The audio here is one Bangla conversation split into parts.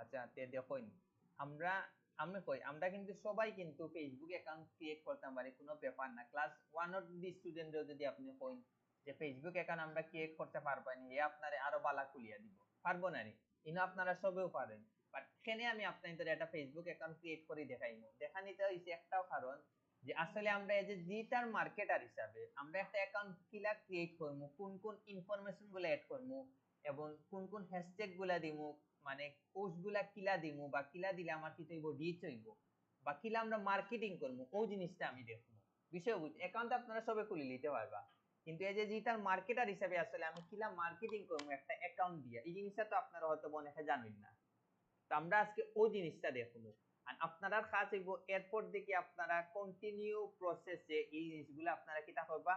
আচ্ছা তে দেখুন আমরা আমরা কিন্তু সবাই কিন্তু ফেসবুক অ্যাকাউন্ট ক্রিয়েট করতে পারি, কোনো ব্যাপার না। ক্লাস 1 এর দি স্টুডেন্টও যদি আপনি কইন যে ফেসবুক অ্যাকাউন্ট আমরা ক্রিয়েট করতে পারবো না, এ আপনারে আরো বালা খুলিয়া দিব, পারবো না রে? ইনো আপনারা সবেও পারেন, বাট এখানে আমি আপনাদের একটা ফেসবুক অ্যাকাউন্ট ক্রিয়েট করে দেখাইমু। দেখানিতে হইছে একটাও কারণ যে আসলে আমরা এই যে ডিজিটাল মার্কেটার হিসাবে আমরা একটা অ্যাকাউন্ট কিলা ক্রিয়েট করবো, কোন কোন ইনফরমেশন গুলো অ্যাড করবো এবং কোন কোন হ্যাশট্যাগ গুলা দিমু, মানে পোস্ট গুলা কিলা দিমু বা কিলা দিলে আমার কি হইব, রিচ হইব, বা কিলা আমরা মার্কেটিং করবো, ওই জিনিসটা আমি দেখবো। বিষয় বুঝ অ্যাকাউন্ট আপনারা সবে খুলে নিতে পারবা, কিন্তু এই যে ডিজিটাল মার্কেটার হিসেবে আসলে আমি কিলা মার্কেটিং করবো একটা অ্যাকাউন্ট দিয়ে, এই জিনিসটা তো আপনারা হয়তো অনেকে জানেন না। তো আমরা আজকে ওই জিনিসটা দেখবো। আর আপনারা কাজ হইব এরপর দেখি আপনারা কন্টিনিউ প্রসেসে এই জিনিসগুলো আপনারা কিটা করবা,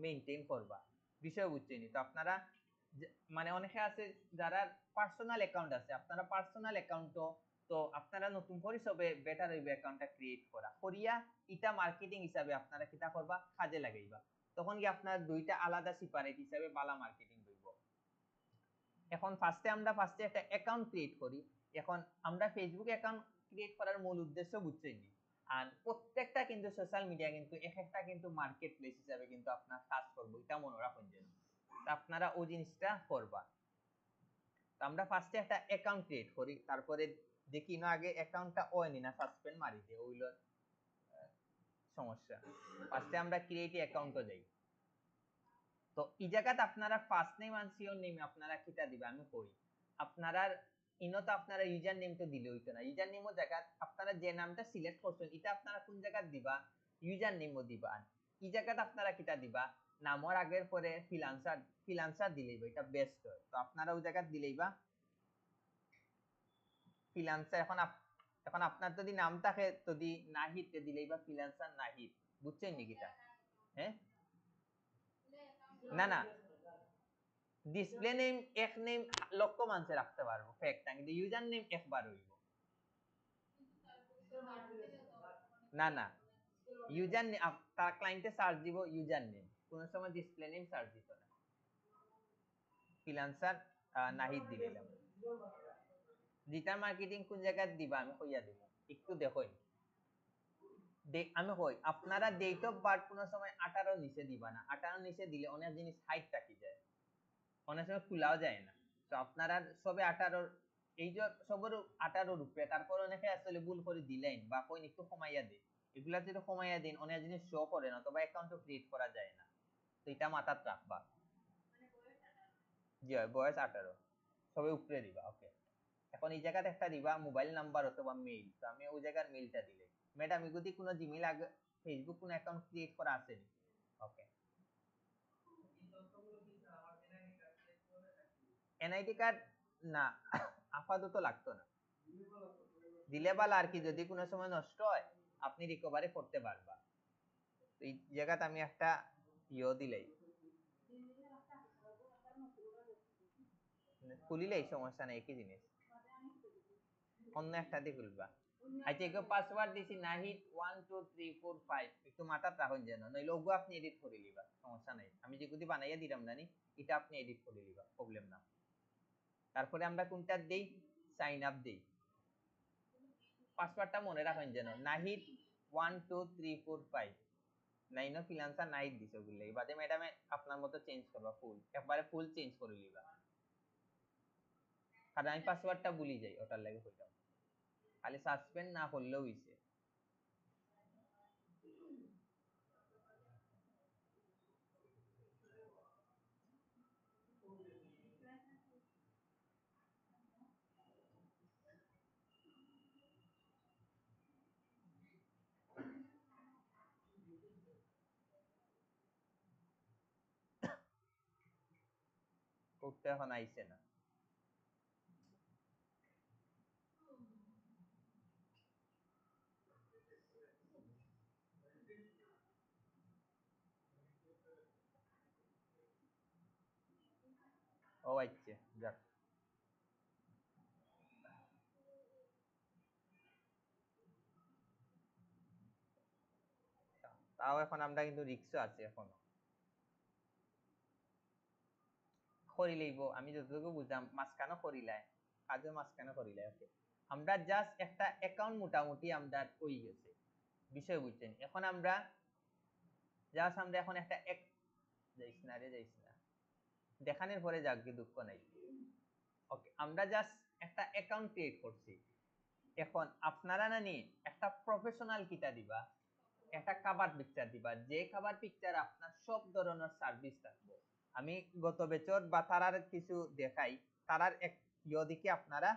মেইনটেইন করবা। বিষয় বুঝছেন? তো আপনারা মানে অনেকে আছে যারা পার্সোনাল অ্যাকাউন্ট আছে, আপনারা পার্সোনাল অ্যাকাউন্টও তো আপনারা নতুন করে সবে বেটার হইবে অ্যাকাউন্টটা ক্রিয়েট করা করিয়া ইটা মার্কেটিং হিসাবে আপনারা কিটা করবা, কাজে লাগাইবা। তখন কি আপনার দুইটা আলাদা সেপারেট হিসাবে বালা মার্কেটিং হইব। এখন ফার্স্টে একটা অ্যাকাউন্ট ক্রিয়েট করি। এখন আমরা ফেসবুক অ্যাকাউন্ট ক্রিয়েট করার মূল উদ্দেশ্য বুঝছেন। আর প্রত্যেকটা কিন্তু সোশ্যাল মিডিয়া কিন্তু এক একটা কিন্তু মার্কেট প্লেস হিসাবে কিন্তু আপনার কাজ করবো, এটা মনে রাখুন যেন। আপনারা ওই জিনিসটা করবা। তো আমরা ফার্স্টে একটা অ্যাকাউন্ট ক্রিয়েট করি, তারপরে দেখি না আগে অ্যাকাউন্টটা ওয়নি না সাসপেন্ড মারি দিয়ে ওইল সমস্যা। ফার্স্টে আমরা ক্রিয়েট অ্যাকাউন্টও যাই। তো এই জায়গাতে আপনারা ফার্স্ট নেম আর সিওর নেম আপনারা কিটা দিবা আমি কই। আপনারা ইনো তো আপনারা ইউজার নেম তো দিলে হইতো না, ইউজার নেমও জায়গা আপনারা যে নামটা সিলেক্ট করছেন এটা আপনারা কোন জায়গা দিবা, ইউজার নেমও দিবা। এই জায়গাতে আপনারা কিটা দিবা, নামের আগের পরে ফ্রিল্যান্সার দিলেইবা, এটা বেস্ট হয়। তো আপনারা ওই জায়গা দিলেইবা ফ্রিল্যান্সার। এখন আপনার যদি নাম থাকে যদি নাহিদ তে দিলেইবা ফ্রিল্যান্সার নাহিদ। বুঝছেন নি কিটা? হ্যাঁ না না, ডিসপ্লে নেম এক নেম লক্ষ মানুষে রাখতে পারবো ফেকটা, কিন্তু ইউজার নেম একবার হইব। না না, ইউজার নেম তার ক্লায়েন্টে সার্চ দিব ইউজার নেম, কোন সময় ডিসপ্লে নেম সার্চ দিত না। ফ্রিল্যান্সার নাহিদ দিলাম। ডিজিটাল মার্কেটিং কোন জায়গায় দিবা আমি কইয়া দিব, একটু দেখুন। আমি কই আপনারা ডেট অফ বার্থ কোন সময় 18 নিচে দিবা না, 18 নিচে দিলে অনেক জিনিস হাইট থাকি যায়, অনেক সময় খোলাও যায় না। তো আপনারা সবে 18 এই যে সবার 18 রূপে, তারপর অনেকে আসলে ভুল করে দিলেন বা কইন একটু কমাইয়া দেন, এগুলা যদি কমাইয়া দেন অনেক জিনিস শো করে না, তবে অ্যাকাউন্টও ক্রিয়েট করা যায় না। তো এটা মাথায় রাখবা। জি হয়, বয়স 18 সবে উপরে দিবা। ওকে, এখন এই জায়গাতে একটা দিবা মোবাইল নাম্বার অথবা মেইল। তো আমি ওই জায়গার মেইলটা দিলে ম্যাডাম যদি কোনো জিমেইল আগে ফেসবুক কোনো অ্যাকাউন্ট ক্রিয়েট করা আছে। ওকে, এনআইডি কার্ড না আপাতত লাগতো না, দিলে ভালো আর কি, যদি কোনো সময় নষ্ট হয় আপনি রিকভারি করতে পারবা। এই জায়গাতে আমি একটা ইয়ে দিলেই খুলিলেই সমস্যা নেই, একই জিনিস অন্য একটা দিয়ে খুলবা। আচ্ছা একটু পাসওয়ার্ড দিছি নাহিদ 12345, একটু মাথা রাখুন যেন, নইলে ওগো আপনি এডিট করে লিবা, সমস্যা নাই। আমি যেগুলি বানাইয়া দিলাম নানি এটা আপনি এডিট করে লিবা, প্রবলেম না। তারপরে আমরা কোনটা দেই, সাইন আপ দেই। পাসওয়ার্ডটা মনে রাখেন যেন নাহিদ 12345, নাইনো ফ্রিল্যান্সার নাহিদ দিছে ওগুলো বাদে ম্যাডামে আপনার মতো চেঞ্জ করবা, ফুল একবারে ফুল চেঞ্জ করে লিবা। কারণ আমি পাসওয়ার্ডটা ভুলি যাই, ওটার লাগে কইতাম, খালি সাসপেন্ড না করলেও হইছে। কোডটা এখন আইছে না। ও আইছে, যাক। তাও এখন আমরা কিন্তু রিক্সও আছে এখনো করি লইব, আমি যতটুকু বুঝলাম মাঝখানে করিলাই, কাজে মাঝখানে করিলাই। ওকে, আমরা জাস্ট একটা অ্যাকাউন্ট মোটামুটি আমরা হয়ে গেছে, বিষয় বুঝছেন। এখন আমরা জাস্ট আমরা এখন একটা যাইস না রে, যাইস না, দেখানোর পরে যাক, দুঃখ নাই। ওকে, আমরা জাস্ট একটা অ্যাকাউন্ট ক্রিয়েট করছি। এখন আপনারা না নি একটা প্রফেশনাল কিটা দিবা, একটা কভার পিকচার দিবা, যে কভার পিকচার আপনার সব ধরনের সার্ভিস থাকবে। আমি গত বছর বা তারার কিছু দেখাই, তারার এক দিকে আপনারা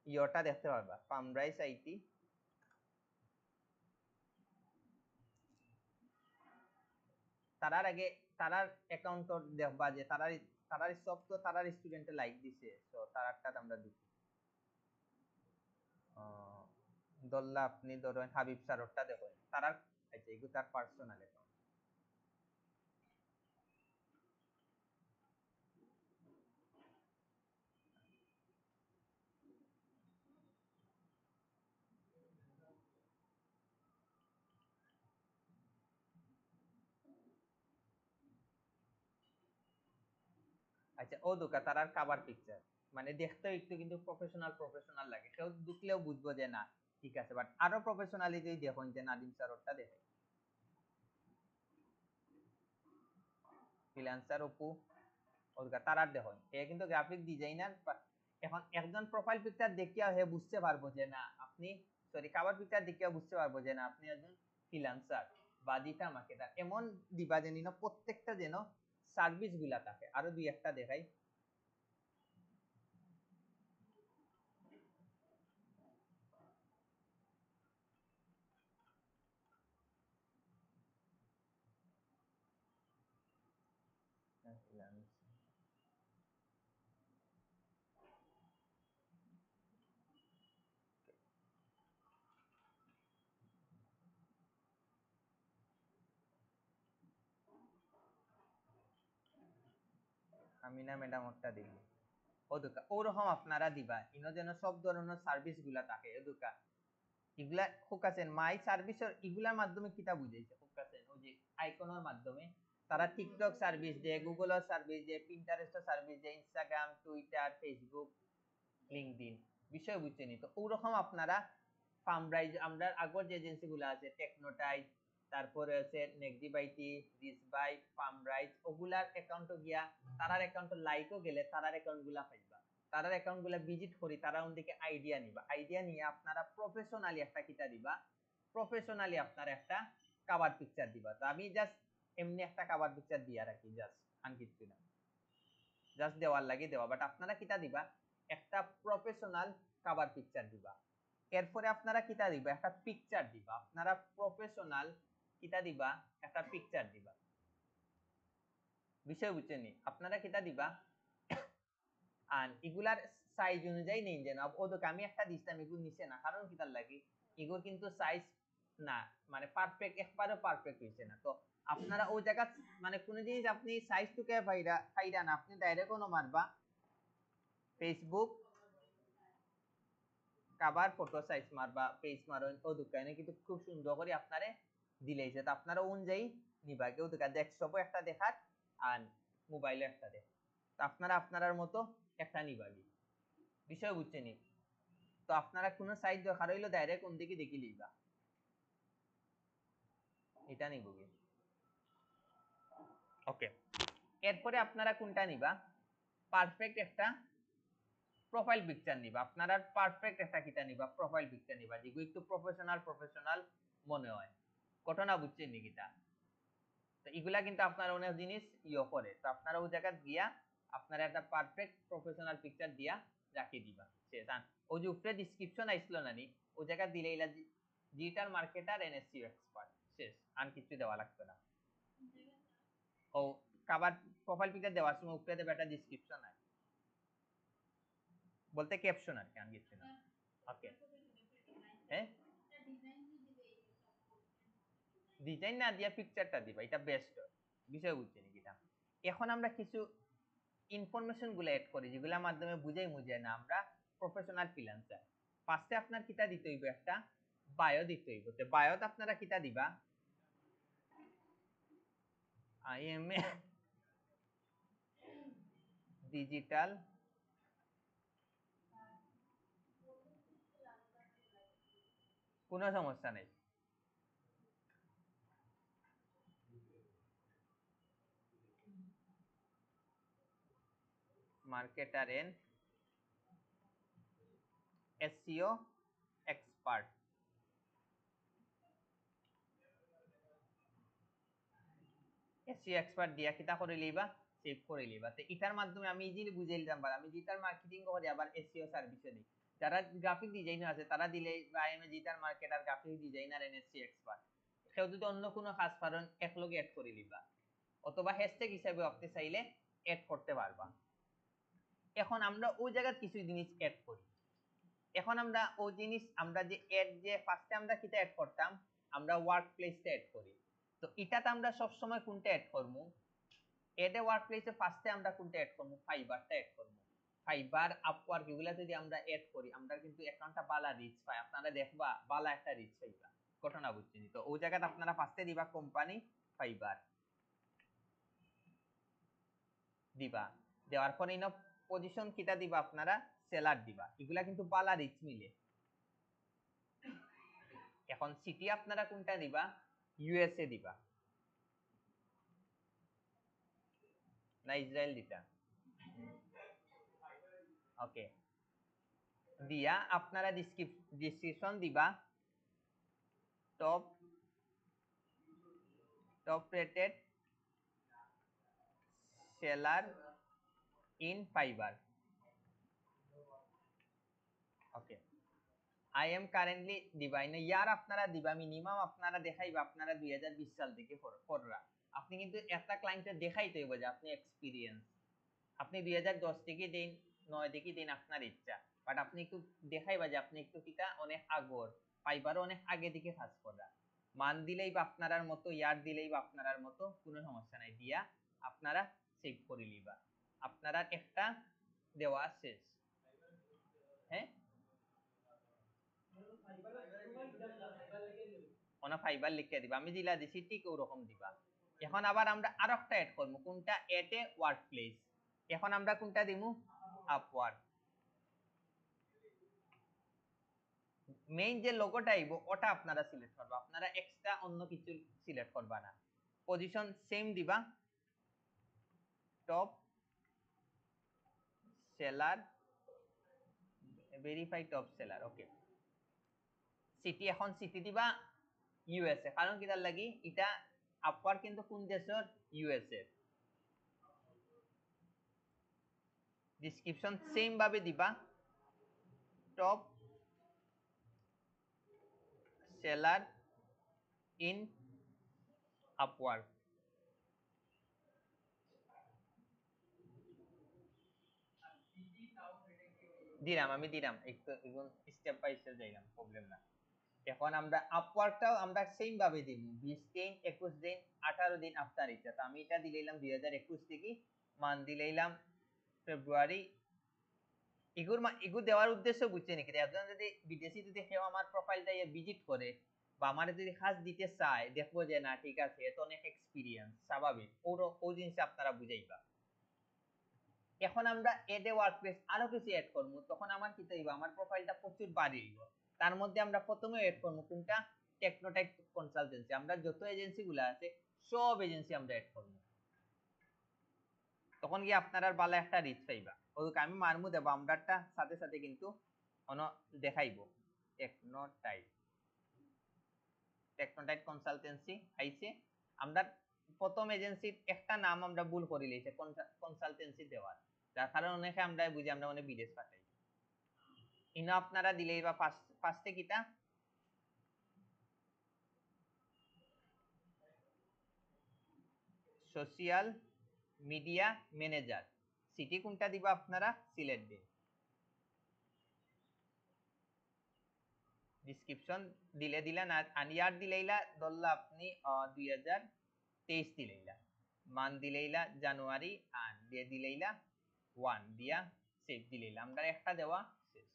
ইয়োটা দেখতে পারবা, ফার্মরাইজ আইটি। তারার আগে তারার অ্যাকাউন্ট দেখবা যে তারার সব তো তারার স্টুডেন্টে লাইক দিছে, তো তারারটা আমরা দেখি। দল্লা আপনি ধরেন হাবিব স্যারটা দেখেন, তারার আচ্ছা এগুলো তার পার্সোনাল অ্যাকাউন্ট। আচ্ছা ও দুকা তারার কভার পিকচার মানে দেখতে একটু কিন্তু প্রফেশনাল প্রফেশনাল লাগে, কেউ দেখলেও বুঝবো যে না ঠিক আছে। বাট আরো প্রফেশনালি যদি দেখুন যে নাদিম স্যারটা দেখে, ফ্রিল্যান্সার অপু ওদুকা তারার দেখুন, এ কিন্তু গ্রাফিক ডিজাইনার। এখন একজন প্রোফাইল পিকচার দেখিয়া হে বুঝতে পারবো যে না আপনি, সরি কভার পিকচার দেখিয়া বুঝতে পারবো যে না আপনি একজন ফ্রিল্যান্সার বা ডিজিটাল মার্কেটার। এমন দিবা যেন প্রত্যেকটা যেন সার্ভিস গুলা থাকে। আরো দুই একটা দেখাই। আমিনা ম্যাডাম ওরটা দিবি ওদুকা, ওরকম আপনারা দিবা ইনো যেন সব ধরনের সার্ভিস গুলা থাকে। ওদুকা এগুলা ফোকাসেন মাই সার্ভিসের এগুলার মাধ্যমে কিটা বুঝাইছে, ফোকাসেন ওই যে আইকনের মাধ্যমে তারা টিকটক সার্ভিস দেয়, গুগলের সার্ভিস দেয়, পিন্টারেস্টের সার্ভিস দেয়, ইনস্টাগ্রাম, টুইটার, ফেসবুক, লিঙ্কডইন, বিষয় বুঝছেন। তো ওরকম আপনারা ফার্মরাইজ, আমরা আগর যে এজেন্সি গুলো আছে টেকনোটাইজ, তারপরে আছে নেগটিভাইটি, রিসবাই, ফার্মরাইজ, ওগুলার অ্যাকাউন্টে গিয়া তারার অ্যাকাউন্টে লাইকও গেলে তারার অ্যাকাউন্ট গুলা পাইবা। তারার অ্যাকাউন্ট গুলা ভিজিট করি, তারা ওদিকে আইডিয়া নিবা, আইডিয়া নিয়ে আপনারা প্রফেশনালি একটা কিটা দিবা, প্রফেশনালি আপনারা একটা কভার পিকচার দিবা। তো আমি জাস্ট এমনি একটা কভার পিকচার দিয়া রাখি, জাস্ট আন কিছু না, জাস্ট দেওয়ার লাগে দেওয়া। বাট আপনারা কিটা দিবা, একটা প্রফেশনাল কভার পিকচার দিবা। এরপরে আপনারা কিটা দিবা, একটা পিকচার দিবা, আপনারা প্রফেশনাল কিটা দিবা, একটা পিকচার দিবা, বিষয় বুঝছেন। আপনারা কিটা দিবা আর এগুলার সাইজ অনুযায়ী নেই যেন ওদকে আমি একটা দিছিলাম, এগুলো নিচে না, কারণ কিটার লাগে এগুলো কিন্তু সাইজ না, মানে পারফেক্ট একবারে পারফেক্ট হইছে না। তো আপনারা ওই জায়গা মানে কোন জিনিস আপনি সাইজ টুকে ফাইরা না, আপনি ডাইরেক্ট কোনো মারবা ফেসবুক কভার ফটো সাইজ মারবা, পেজ মারুন, ও দোকানে কিন্তু খুব সুন্দর করে আপনারে দিলেইছে। তো আপনারা অনুযায়ী নিবা, কেউ দোকান ডেস্কটপও একটা দেখার আর মোবাইলে একটা দেখ, তো আপনারা আপনার মতো একটা নিবাগি, বিষয় বুঝছেন। তো আপনারা কোনো সাইজ দরকার হইলো ডাইরেক্ট কোন দিকে দেখি লিবা, এটা নিবগে। ওকে, এরপরে আপনারা কোনটা নিবা, পারফেক্ট একটা প্রোফাইল পিকচার নিবা। আপনারা পারফেক্ট একটা কিটা নিবা, প্রোফাইল পিকচার নিবা যেগুলো একটু প্রফেশনাল প্রফেশনাল মনে হয়, ঘটনা বুঝছেন নিকিটা। তো এগুলা কিন্তু আপনারা অনেক জিনিস করে, তো আপনারা ওই জায়গা গিয়া আপনারা একটা পারফেক্ট প্রফেশনাল পিকচার দিয়া রাখি দিবা। শেষ। ওই যে উপরে ডেসক্রিপশন আইছিল না নি, ওই জায়গা দিলে ইলা ডিজিটাল মার্কেটার এনএসসিও এক্সপার্ট, শেষ, আর কিছু দেওয়া লাগবে না। ও কভার প্রোফাইল পিকচার দেওয়ার সময় উপরে দেবে একটা ডেসক্রিপশন আছে, বলতে ক্যাপশন আর কি, আর কিছু না। ওকে, হ্যাঁ ডিজাইন না দিয়া পিকচারটা দিবা, এটা বেস্ট বিষয় বুঝছেন কিটা। এখন আমরা কিছু ইনফরমেশন গুলো এড করি যেগুলোর মাধ্যমে বুঝাই মুঝে না আমরা প্রফেশনাল ফ্রিল্যান্সার। ফার্স্টে আপনার কিটা দিতে হইব, একটা বায়ো দিতে হইব। তো বায়োত আপনারা কিটা দিবা, আই এম এ ডিজিটাল কোনো সমস্যা নেই। Marketer and SEO expert. SEO expert দিয়া কিতা করে লইবা, সেভ করে লইবা। তো এটার মাধ্যমে আমি ইজিলি বুঝাই দিতাম পারি আমি ডিজিটাল মার্কেটিং করে আবার এসইও সার্ভিসে দিই। যারা গ্রাফিক ডিজাইনার আছে তারা দিলে বা I am a digital marketer, graphic designer and SEO expert, কেউ যদি অন্য কোনো কাজ পারেন একলগে অ্যাড করে লিবা, অথবা হ্যাশট্যাগ হিসাবে আপনি চাইলে অ্যাড করতে পারবা। এখন আমরা ওই জায়গায় কিছু জিনিস অ্যাড করি। এখন আমরা ওই জিনিস আমরা যে অ্যাড যে ফার্স্টে আমরা কিটা অ্যাড করতাম, আমরা ওয়ার্ক প্লেসটা অ্যাড করি। তো এটাতে আমরা সব সময় কোনটা অ্যাড করব, এডে ওয়ার্ক প্লেসে ফার্স্টে আমরা কোনটা অ্যাড করব, ফাইবারটা অ্যাড করব। ফাইবার, আপওয়ার্ক এগুলা যদি আমরা অ্যাড করি আমরা কিন্তু অ্যাকাউন্টটা বালা রিচ পাই, আপনারা দেখবা বালা একটা রিচ পাইবা, ঘটনা বুঝছেন। তো ওই জায়গাতে আপনারা ফার্স্টে দিবা কোম্পানি ফাইবার দিবা, দেওয়ার পরে ইনো পজিশন কিটা দিবা আপনারা সেলার দিবা, এগুলা কিন্তু বালা রিচ মিলে। এখন সিটি আপনারা কোনটা দিবা, ইউএসএ দিবা না ইসরায়েল দিতা, ওকে। দিয়া আপনারা ডিসক্রিপশন দিবা top rated seller in fibre, okay. I am currently দিবা না ইয়ার আপনারা দিবা মিনিমাম আপনারা দেখাইবা আপনারা 2020 সাল থেকে কররা। আপনি কিন্তু একটা ক্লায়েন্টের দেখাইতে হইব যে আপনি এক্সপিরিয়েন্স, আপনি 2010 থেকে দেন 9 থেকে দেন আপনার ইচ্ছা, বাট আপনি একটু দেখাইবা যে আপনি একটু কিটা অনেক আগর ফাইবারও অনেক আগে দিকে কাজ করা। মান দিলেই বা আপনারার মতো, ইয়ার দিলেই বা আপনারার মতো, কোনো সমস্যা নাই, দিয়া আপনারা সেভ করে লিবা। আপনারা একটা দেওয়া শেষ। হ্যাঁ ওনা ফাইবার লিখে দিবা, আমি দিলা দিছি ঠিক ওরকম দিবা। এখন আবার আমরা আরেকটা অ্যাড করব, কোনটা, এট এ ওয়ার্ক প্লেস। এখন আমরা কোনটা দিমু, আপওয়ার্ক। মেইন যে লোগোটা আইব ওটা আপনারা সিলেক্ট করবা, আপনারা এক্সট্রা অন্য কিছু সিলেক্ট করবা না। পজিশন সেম দিবা, top seller, verify top seller, okay. City, এখন সিটি দিবা ইউএসএ, কারণ কিটার লাগি এটা আপওয়ার্ক কিন্তু কোন দেশের, ইউএসএ। ডিসক্রিপশন সেম ভাবে দিবা, টপ সেলার ইন আপওয়ার্ক। দিলাম, আমি দিলাম, একটু এখন স্টেপ বাই স্টেপ যাইলাম, প্রবলেম না। এখন আমরা আপওয়ার্কটাও আমরা সেম ভাবে দিব, 20 দিন 21 দিন 18 দিন আফটার এটা। তো আমি এটা দিলাম 2021 থেকে, মান দিলাম ফেব্রুয়ারি। এগুর দেওয়ার উদ্দেশ্য বুঝছে নাকি, একজন যদি বিদেশি যদি কেউ আমার প্রোফাইলটা ভিজিট করে বা আমার যদি কাজ দিতে চায়, দেখবো যে না ঠিক আছে এত অনেক এক্সপিরিয়েন্স, স্বাভাবিক ওই জিনিস আপনারা বুঝাইবা। এখন আমরা এড এ ওয়ার্কপ্লেস আরো কিছু এড করব, তখন আমার কি হইব, আমার প্রোফাইলটা প্রচুর বাড়ি হইব। তার মধ্যে আমরা প্রথমে এড করব কোনটা, টেকনোটেক কনসালটেন্সি। আমরা যত এজেন্সি গুলো আছে সব এজেন্সি আমরা এড করব, তখন কি আপনারা ভালো একটা রিচ পাইবা। ওকে আমি মারমু দেব, আমরাটা সাথে সাথে কিন্তু অন দেখাইবো। টেকনোটাইট কনসালটেন্সি আইছে, আমরা প্রথম এজেন্সির একটা নাম আমরা ভুল করে লিয়েছে কনসালটেন্সি দেওয়ার, যার কারণে অনেকে আমরা বুঝি আমরা অনেক বিদেশ পাঠাই। ইনো আপনারা দিলেই বা ফার্স্টে কিটা, সোশ্যাল মিডিয়া ম্যানেজার। সিটি কোনটা দিবা আপনারা সিলেক্ট দিন। ডিসক্রিপশন দিলেন, আর ইয়ার দিলেইলা ধরলা আপনি 2023 দিলেইলা, মান দিলেইলা জানুয়ারি, আর দিয়ে দিলেইলা 1 দিয়া সেভ দিলেইলা, আমরা একটা দেওয়া শেষ।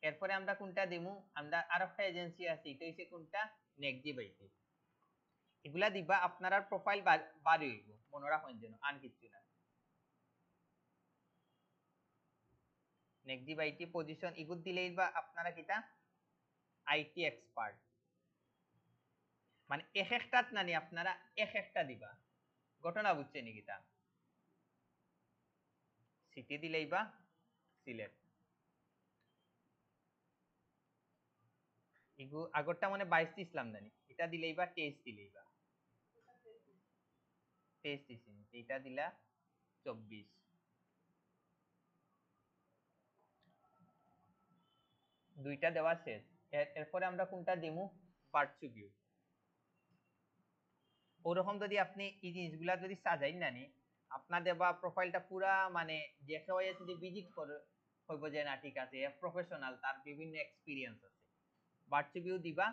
এরপরে আমরা কোনটা দিমু, আমরা আরেকটা এজেন্সি আছে, এটা হইছে কোনটা, নেক্সট বাইটি। এগুলা দিবা আপনার প্রোফাইল বাড়ি হইব, মনে রাখেন যেন আর কিছু না। নেক্সট বাইটি পজিশন ইগুত দিলেই বা আপনারা কিটা আইটি এক্সপার্ট, মানে এক একটাত নানি আপনারা এক একটা দিবা, ঘটনা বুঝছে নাকি? তা সিটি দিলেই বা সিলেট, ইগু আগরটা মানে 22 দিছিলাম জানি, এটা দিলেই বা 23 দিলেই বা 23 দিছি, এটা দিলা 24, দুইটা দেওয়া শেষ। এরপরে আমরা কোনটা দিমু? বার্চু ভিউ। ওরকম যদি আপনি এই জিনিসগুলা যদি সাজাই নানি, আপনার দেবা প্রোফাইলটা পুরা মানে যে সবাই যদি ভিজিট করে হইব যে না ঠিক আছে প্রফেশনাল, তার বিভিন্ন এক্সপিরিয়েন্স আছে। বার্চু ভিউ দিবা,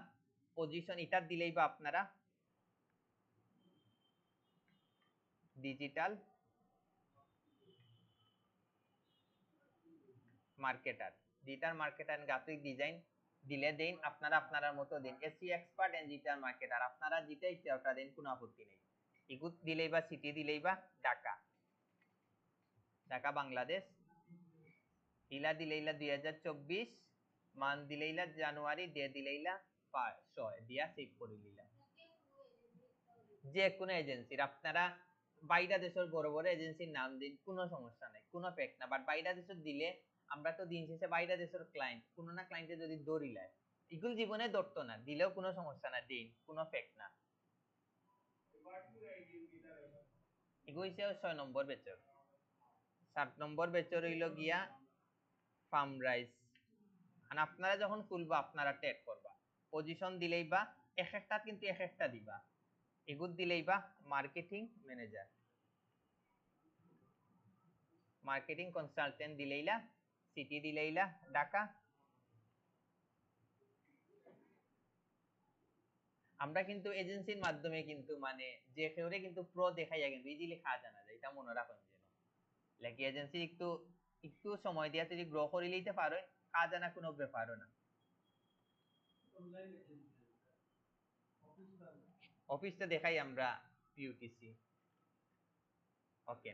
পজিশন এটা দিলেই বা আপনারা digital marketer, digital marketer graphic design দিলে দেন, আপনারা আপনারা মতো দিন SEO expert and digital marketer, আপনারা যেটা ইচ্ছা ওটা দেন, কোনো আপত্তি নেই। ইগুত দিলেই বা সিটি দিলেই বা ঢাকা, ঢাকা বাংলাদেশ, ইলা দিলেইলা 2024, মান দিলেইলা জানুয়ারি, ডে দিলেইলা 6 দিয়া সেভ করে দিলা। যে কোনো এজেন্সির আপনারা বাইরা দেশের বড় বড় এজেন্সির নাম দিন, কোনো সমস্যা নাই, কোনো ফেক না। বাট বাইরা দেশের দিলে আমরা তো দিন শেষে বাইরা দেশের ক্লায়েন্ট, কোনো না ক্লায়েন্টে যদি দৌড়িলায়, এগুলো জীবনে ধরতো না, দিলেও কোনো সমস্যা না, দিন, কোনো ফেক না। এগুলো হইছে 6 নম্বর বেচর। 7 নম্বর বেচর হইল গিয়া ফার্ম রাইস। আর আপনারা যখন খুলবা আপনারা ট্যাগ করবা, পজিশন দিলেই বা এক একটা কিন্তু এক একটা দিবা, এগুত দিলেই বা মার্কেটিং ম্যানেজার, মার্কেটিং কনসালটেন্ট দিলেইলা, সিটি দিলেইলা ঢাকা। আমরা কিন্তু এজেন্সির মাধ্যমে কিন্তু মানে যে কেউরে কিন্তু প্রো দেখাইয়া কিন্তু ইজিলি খাওয়া জানা যায়, এটা মনে রাখুন যেন। লাকি এজেন্সি একটু একটু সময় দিয়া যদি গ্রো করে লইতে পারো, খাওয়া জানা কোনো ব্যাপারও না। অফিসটা দেখাই আমরা পিউটিসি। ওকে,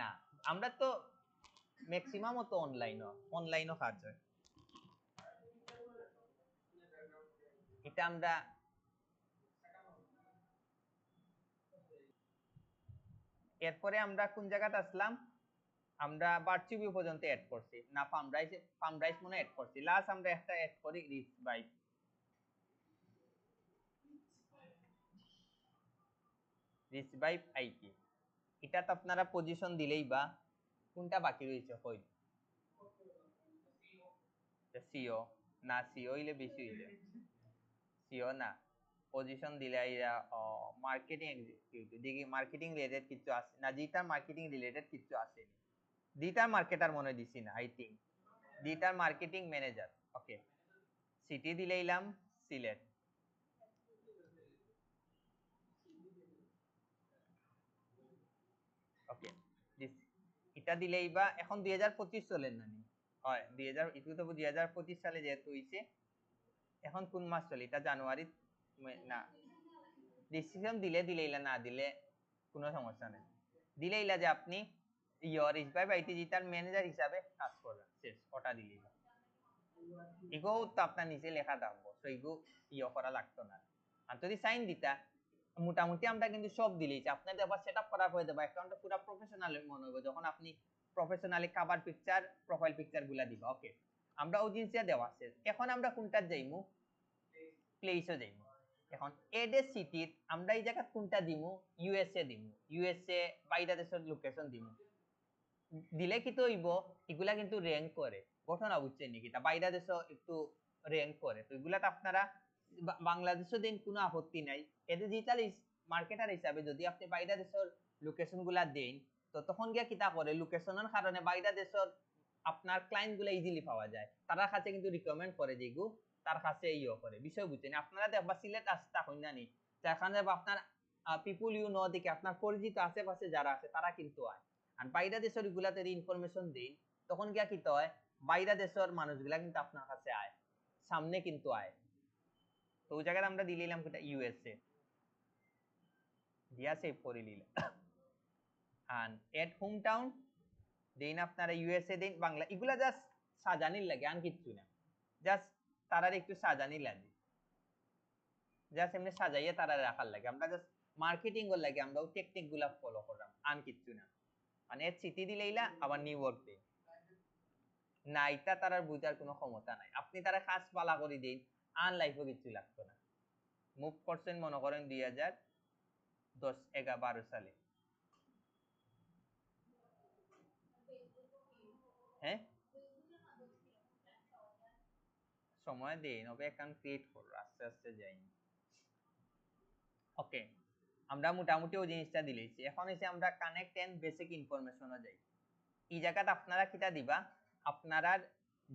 না আমরা তো ম্যাক্সিমাম তো অনলাইনও কাজ হয়। এটা আমরা এরপরে আমরা কোন জায়গাতে আসলাম? আমরা বার্চু ভিউ পর্যন্ত অ্যাড করছি না, ফার্ম রাইস মনে অ্যাড করছি, লাস্ট আমরা একটা অ্যাড করি rich bike, rich bike IP. এটা তো আপনারা পজিশন দিলেই বা কোনটা বাকি রয়েছে কই? সিও না, সিও হইলে বেশি হইলে সিও না, পজিশন দিলে এরা মার্কেটিং এক্সিকিউটিভ দেখি, মার্কেটিং রিলেটেড কিছু আছে না, ডিজিটাল মার্কেটিং রিলেটেড কিছু আসেনি, ডিজিটাল মার্কেটার মনে দিছি না I think, digital marketing manager. Okay, city দিলেইলাম সিলেট, ওকে এটা দিলেই বা এখন 2025 চলেন না নি? হয় 2000, এটা তো 2025 সালে যেহেতু হইছে, এখন কোন মাস চলে? এটা জানুয়ারি না, ডিসিশন দিলে দিলেইলা, না দিলে কোনো সমস্যা নেই, দিলেইলা যে আপনি rich by IT digital manager হিসাবে কাজ করবেন, শেষ, ওটা দিলেই। ইগো তো আপনার নিচে লেখা থাকবো, তো ইগো করা লাগতো না। আর যদি সাইন দিতা, মোটামুটি আমরা কিন্তু সব দিলেইছি, আপনাদের আবার সেটআপ করা হয়ে যাবে, অ্যাকাউন্টটা পুরো প্রফেশনাল মনে হবে যখন আপনি professionally cover picture, profile picture গুলা দিবা। ওকে, আমরা ওই জিনিসটা দেওয়া আছে। এখন আমরা কোনটা যাইমু? প্লেসে যাইমু। এখন এড এ সিটির আমরা এই জায়গা কোনটা দিমু? ইউএসএ দিমু, ইউএসএ বাইরে দেশের লোকেশন দিমু। দিলে কি তো হইব, এগুলা কিন্তু র্যাঙ্ক করে, ঘটনা বুঝছেন নাকি? তা বাইরে দেশও একটু র্যাঙ্ক করে, তো এগুলাতে আপনারা বাংলাদেশও দিন, কোনো আপত্তি নাই। এতে ডিজিটাল মার্কেটার হিসাবে যদি আপনি বাইরে দেশের লোকেশন গুলা দেন, তো তখন গিয়া কিতা করে, লোকেশনের কারণে বাইরে দেশের আপনার ক্লায়েন্ট গুলা ইজিলি পাওয়া যায়, তার কাছে কিন্তু রিকমেন্ড করে যেগু, তার কাছে ইয়ে করে, বিষয় বুঝছেন? আপনারা দেখবা সিলেট আসতা হই না নি, যেখানে আপনার পিপুল ইউ নো দিকে আপনার পরিচিত আশেপাশে যারা আছে তারা কিন্তু আয়। আর বাইরা দেশের এগুলাতে ইনফরমেশন দেই, তখন গিয়া কি হয়, বাইরা দেশের মানুষগুলা কিন্তু আপনার কাছে আয়, সামনে কিন্তু আয়। তো ওই জায়গায় আমরা দিলাম কিটা ইউএসএ, দিয়া সেভ করে নিলাম। আর এট হোম টাউন দেন আপনারা ইউএসএ দেন, বাংলা, এগুলা জাস্ট সাজানির লাগে আর কিচ্ছু না, জাস্ট তারার একটু সাজানি লাগে, জাস্ট এমনি সাজাইয়ে তারা রাখার লাগে, আমরা জাস্ট মার্কেটিং এর লাগে আমরা টেকনিক গুলা ফলো করলাম আর কিচ্ছু না। মানে সিটি দিলেইলা আবার নিউ ইয়র্ক দিন না, এটা তারার বুঝার কোনো ক্ষমতা নাই। আপনি তারা কাজ পালা করে দিন আর লাইফও কিছু লাগতো না। মুভ করছেন মনে করেন 2010-11-12 সালে, হ্যাঁ সময় দিন, ওকে অ্যাকাউন্ট ক্রিয়েট করো, আস্তে আস্তে যাই। ওকে, আমরা মোটামুটি ওই জিনিসটা দিলেছি। এখন এসে আমরা কানেক্ট এন্ড বেসিক ইনফরমেশনও যাই। এই জায়গাতে আপনারা কিটা দিবা, আপনারা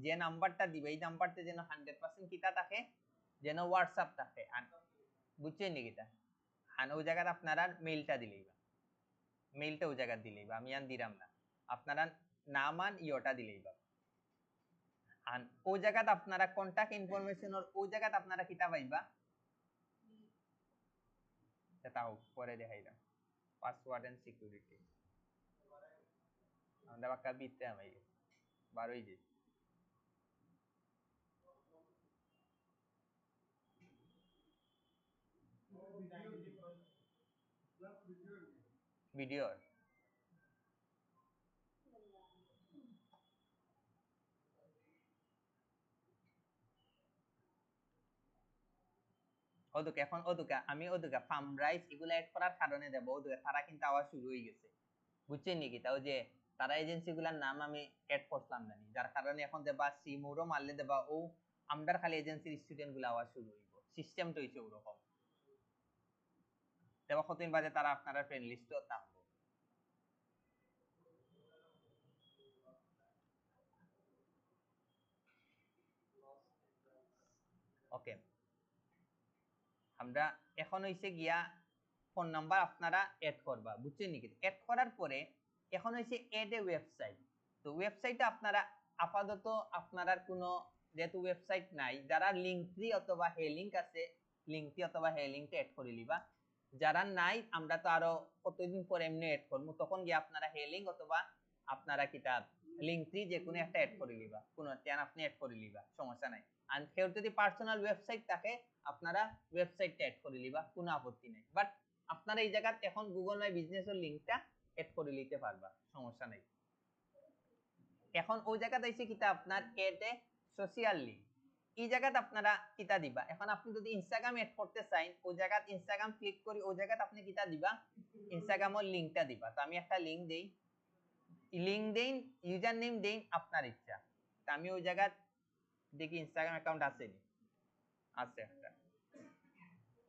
যে নাম্বারটা দিবে এই নাম্বারটা যেন 100% কিটা থাকে, যেন হোয়াটসঅ্যাপ থাকে, বুঝছেন নি কিটা? আর ওই জায়গাতে আপনারা মেইলটা দিলেই বা, মেইলটা ওই জায়গা দিলেই বা, আমি আর দিলাম না, আপনারা নাম আর ইয়োটা দিলেই বা। আর ওই জায়গাতে আপনারা কন্টাক্ট ইনফরমেশন ওই জায়গাতে আপনারা কিটা পাইবা, তাও পরে দেখাইলাম। পাসওয়ার্ড এন্ড সিকিউরিটি আমরা বাক্কা বিতে আমি 12ই যে ভিডিওর ওদুকে এখন ওদুকে আমি ওদুকে ফার্ম রাইস এগুলো অ্যাড করার কারণে দেব, ওদুকে তারা কিন্তু আওয়াজ শুরু হয়ে গেছে, বুঝছেন নাকি? তাও যে তারা এজেন্সি গুলার নাম আমি অ্যাড করলাম না, যার কারণে এখন দেবা সিমোরও মারলে দেবা ও আমরার খালি এজেন্সির স্টুডেন্ট গুলো আওয়াজ শুরু হইব, সিস্টেমটা হইছে ওরকম দেবা। কতদিন বাদে তারা আপনারা ফ্রেন্ড লিস্টও থাকবো। ওকে, আমরা এখন হইছে গিয়া ফোন নাম্বার আপনারা এড করবা, বুঝছেন নাকি? এড করার পরে এখন হইছে এড এ ওয়েবসাইট। তো ওয়েবসাইটে আপনারা আপাতত আপনারা কোনো যেহেতু ওয়েবসাইট নাই, যারা লিঙ্কট্রি অথবা হে লিঙ্ক আছে, লিঙ্কট্রি অথবা হে লিঙ্কটা এড করে লিবা। যারা নাই আমরা তো আরো কতদিন পরে এমনি এড করবো, তখন গিয়ে আপনারা হে লিঙ্ক অথবা আপনারা কিতাব লিঙ্কট্রি যে কোনো একটা এড করে লিবা, কোনো একটা আপনি এড করে লিবা, সমস্যা নাই। আর কেউ যদি পার্সোনাল ওয়েবসাইট থাকে আপনারা ওয়েবসাইটটা এড করে লিবা, কোনো আপত্তি নাই। বাট আপনারা এই জায়গাতে এখন গুগল মাই বিজনেসের লিংকটা এড করে নিতে পারবা, সমস্যা নাই। এখন ওই জায়গাতে এসে কিতা আপনার এড এ সোশ্যাল লিংক, এই জায়গাতে আপনারা কিতা দিবা। এখন আপনি যদি ইনস্টাগ্রাম এড করতে চান, ওই জায়গাতে ইনস্টাগ্রাম ক্লিক করি, ওই জায়গাতে আপনি কিতা দিবা, ইনস্টাগ্রামের লিংকটা দিবা। তো আমি একটা লিংক দেই, লিংক দেই, ইউজার নেম দেই আপনার ইচ্ছা। তো আমি ওই জায়গা দেখি ইনস্টাগ্রাম অ্যাকাউন্ট আছে নি, আছে একটা,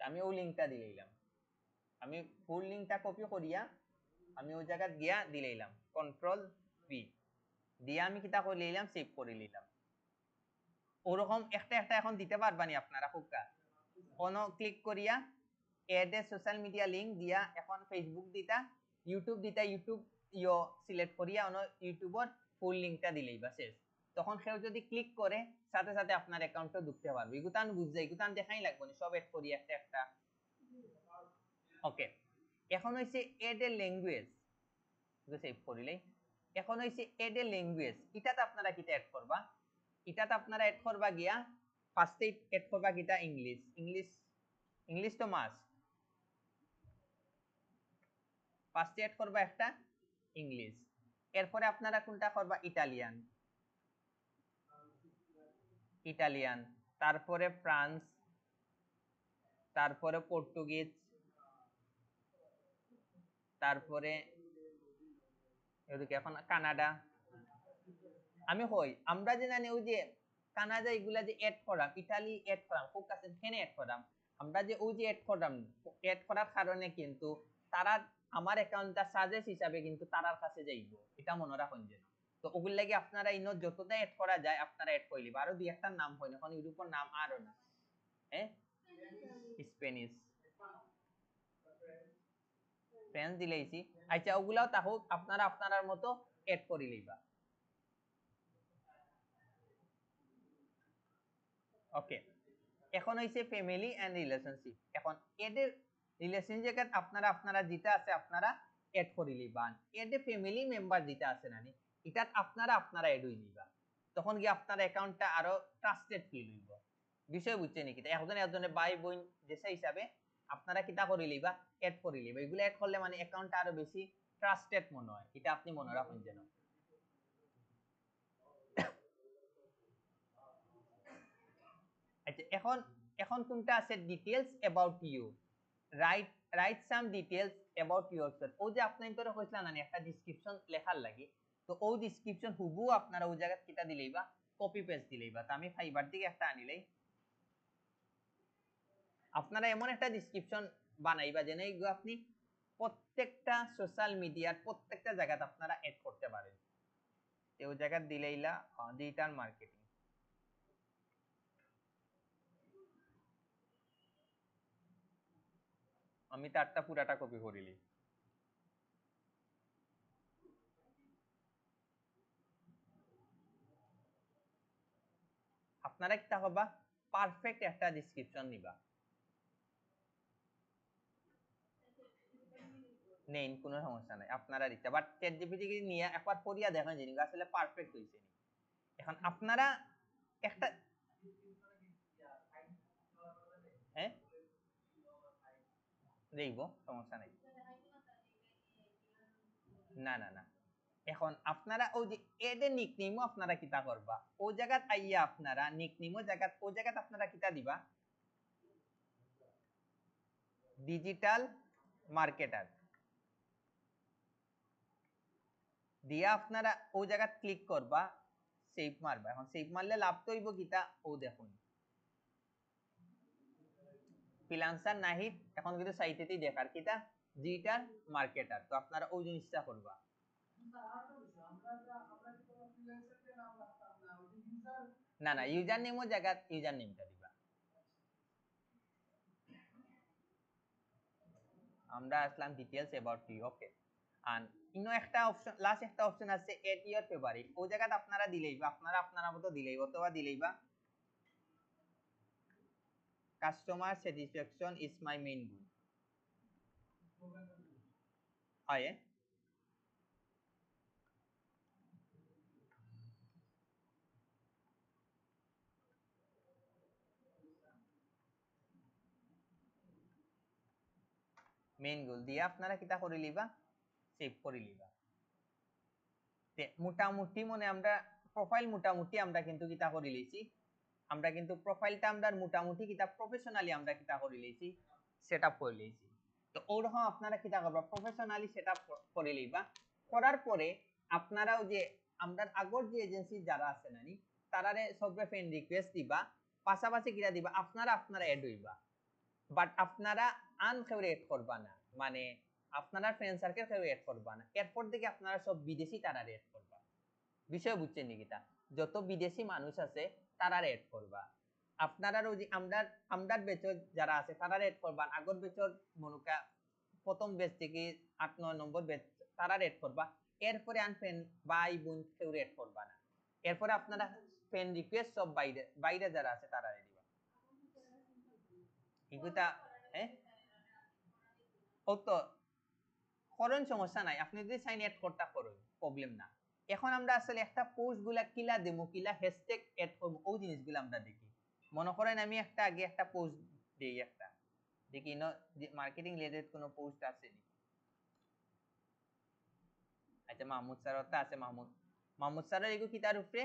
আমি ওই লিংকটা দিলাম। আমি ফুল লিংকটা কপি করিয়া আমি ওই জায়গা গিয়া দিলাম, কন্ট্রোল ভি দিয়া আমি কিতা করে নিলাম, সেভ করে নিলাম। ওরকম একটা একটা এখন দিতে পারবানি আপনারা খুবকা, কোনো ক্লিক করিয়া এড এ সোশ্যাল মিডিয়া লিংক দিয়া এখন ফেসবুক দিতা, ইউটিউব দিতা, ইউটিউব ইয়ো সিলেক্ট করিয়া অন ইউটিউবর ফুল লিংকটা দিলেই বা শেষ। তখন কেউ যদি ক্লিক করে সাথে সাথে আপনার অ্যাকাউন্টটা ঢুকতে পারবে। এগুতান বুঝছে, এগুতান দেখাই লাগবে না, সব এড করি একটা একটা। ওকে, এখন হইছে এড এ ল্যাঙ্গুয়েজ, সেভ করিলেই এখন হইছে এড এ ল্যাঙ্গুয়েজ। এটাতে আপনারা কিটা এড করবা, এটাতে আপনারা এড করবা গিয়া ফার্স্টে এড করবা কিটা ইংলিশ, ইংলিশ ইংলিশ তো মাস্ট, ফার্স্টে এড করবা একটা ইংলিশ। এরপরে আপনারা কোনটা করবা, ইটালিয়ান, ইটালিয়ান, তারপরে ফ্রান্স, তারপরে পর্তুগিজ, তারপরে এদিকে এখন কানাডা। আমি হই আমরা যে জানি ওই যে কানাডা এগুলা যে এড করাম, ইতালি এড করাম, খুব কাছে এখানে এড করাম, আমরা যে ওই যে এড করাম, এড করার কারণে কিন্তু তারা আমার অ্যাকাউন্টটা সাজেস্ট হিসাবে কিন্তু তারার কাছে যাইব, এটা মনে রাখুন যেন। তো ওগুলো লাগে আপনারা ইনো যতটা এড করা যায় আপনারা এড করে লিবা। আরো দুই একটা নাম হয়, এখন ইউরোপের নাম আরো না, হ্যাঁ স্প্যানিশ, ফ্রেঞ্চ দিলেইছি। আচ্ছা ওগুলাও তাহলে আপনারা আপনার মতো এড করে লিবা। ওকে, এখন হইছে ফ্যামিলি এন্ড রিলেশনশিপ। এখন এদের রিলেশনশিপ আপনারা আপনারা যেটা আছে আপনারা এড করে লিবান, এড ফ্যামিলি মেম্বার যেটা আছে নানি এটা আপনারা আপনারা এড হই নিবা। তখন কি আপনার অ্যাকাউন্টটা আরো ট্রাস্টেড ফিল হইব। বিষয় বুঝছেন নাকি? একজনের ভাই বোন যেসা হিসাবে আপনারা কিতা করে লিবা, এড করে লিবা। এগুলো এড করলে মানে অ্যাকাউন্টটা আরো বেশি ট্রাস্টেড মনে হয়। এটা আপনি মনে রাখুন যেন। আচ্ছা, এখন এখন কোনটা আছে? Details about you. Right right some details about yourself. ও যে আপনি তোরে কইছিলেন না একটা ডেসক্রিপশন লেখার লাগি, তো ও ডেসক্রিপশন হুবহু আপনারা ওই জায়গা কিটা দিলেইবা, কপি পেস্ট দিলেইবা। তো আমি ফাইবার থেকে একটা আনিলাই, আপনারা এমন একটা ডেসক্রিপশন বানাইবা যেন এইগুলো আপনি প্রত্যেকটা সোশ্যাল মিডিয়ার প্রত্যেকটা জায়গাতে আপনারা এড করতে পারেন। ওই জায়গা দিলেইলা ডিজিটাল মার্কেটিং। আমি তারটা পুরাটা কপি করিলি। আপনারা কি হবা, পারফেক্ট একটা ডেসক্রিপশন নিবা। নেন, কোনো সমস্যা নাই, আপনারা দিতে। বাট চ্যাট জিপিটি নিয়ে একবার পড়িয়া দেখেন যে আসলে পারফেক্ট হইছে নি। এখন আপনারা একটা হ্যাঁ দেখবো, সমস্যা নাই। না না না, এখন আপনারা ওই যে এডে নিকনেমও আপনারা কিতা করবা, ও জায়গাত আইয়া আপনারা নিকনেমও জায়গাত ও জায়গাত আপনারা কিতা দিবা, ডিজিটাল মার্কেটার দিয়া আপনারা ও জায়গাত ক্লিক করবা, সেভ মারবা। এখন সেভ মারলে লাভ তো হইব কিতা, ও দেখুন ফ্রিল্যান্সার নাহিদ এখন কিন্তু সাইটেতেই দেখার কিতা ডিজিটাল মার্কেটার। তো আপনারা ওই জিনিসটা করবা। না না, ইউজার নেমও জায়গা ইউজার নেমটা দিবা। আমরা আসলাম ডিটেইলস অ্যাবাউট ইউ, ওকে। আর ইনো একটা অপশন, লাস্ট একটা অপশন আছে এড ইওর ফেভারিট। ওই জায়গাতে আপনারা দিলেইবা, আপনারা আপনারা মতো দিলেই অথবা দিলেইবা customer satisfaction is my main goal. হয় মেইন গোল দিয়ে আপনারা কিতা করে লিবা, সেভ করে লিবা। মোটামুটি মনে আমরা প্রোফাইল মোটামুটি আমরা কিন্তু কিতা করে লিছি, আমরা কিন্তু প্রোফাইলটা আমরা মোটামুটি কিতা প্রফেশনালি আমরা কিতা করে লিছি, সেটআপ করে লিছি। তো ওরকম আপনারা কিতা করবা, প্রফেশনালি সেটআপ করে লইবা। করার পরে আপনারাও যে আমরা আগর যে এজেন্সি যারা আছে নানি তারারে সবরে ফ্রেন্ড রিকোয়েস্ট দিবা, পাশাপাশি কিটা দিবা আপনারা আপনারা এড হইবা। বাট আপনারা আনকেউ এড করবা না, মানে আপনারা ফ্রেন্ড সার্কেল কেউ এড করবা না। এরপর থেকে আপনারা সব বিদেশি তারা এড করবা। বিষয় বুঝছেন নিকিতা? যত বিদেশি মানুষ আছে তারা এড করবা। আপনারা ওই যে আমরা আমরা বেচর যারা আছে তারা এড করবা। আগর বেচর মনুকা প্রথম বেচ থেকে 8-9 নম্বর বেচ তারা এড করবা। এরপরে আন ফ্রেন্ড ভাই বোন কেউ এড করবা না। এরপরে আপনারা ফ্রেন্ড রিকোয়েস্ট সব বাইরে বাইরে যারা আছে তারা দিবা। এগুলা হ্যাঁ ও তো করুন, সমস্যা নাই। আপনি যদি সাইন এড করতে করুন, প্রবলেম না। এখন আমরা আসলে একটা পোস্ট গুলা কিলা দেবো, কিলা হ্যাশট্যাগ এড করবো, ওই জিনিসগুলো আমরা দেখি। মনে করেন আমি একটা আগে একটা পোস্ট দেই, একটা দেখি মার্কেটিং রিলেটেড কোনো পোস্ট আছে নি। আচ্ছা, মাহমুদ স্যার আছে, মাহমুদ স্যারের এগুলো কিতার উপরে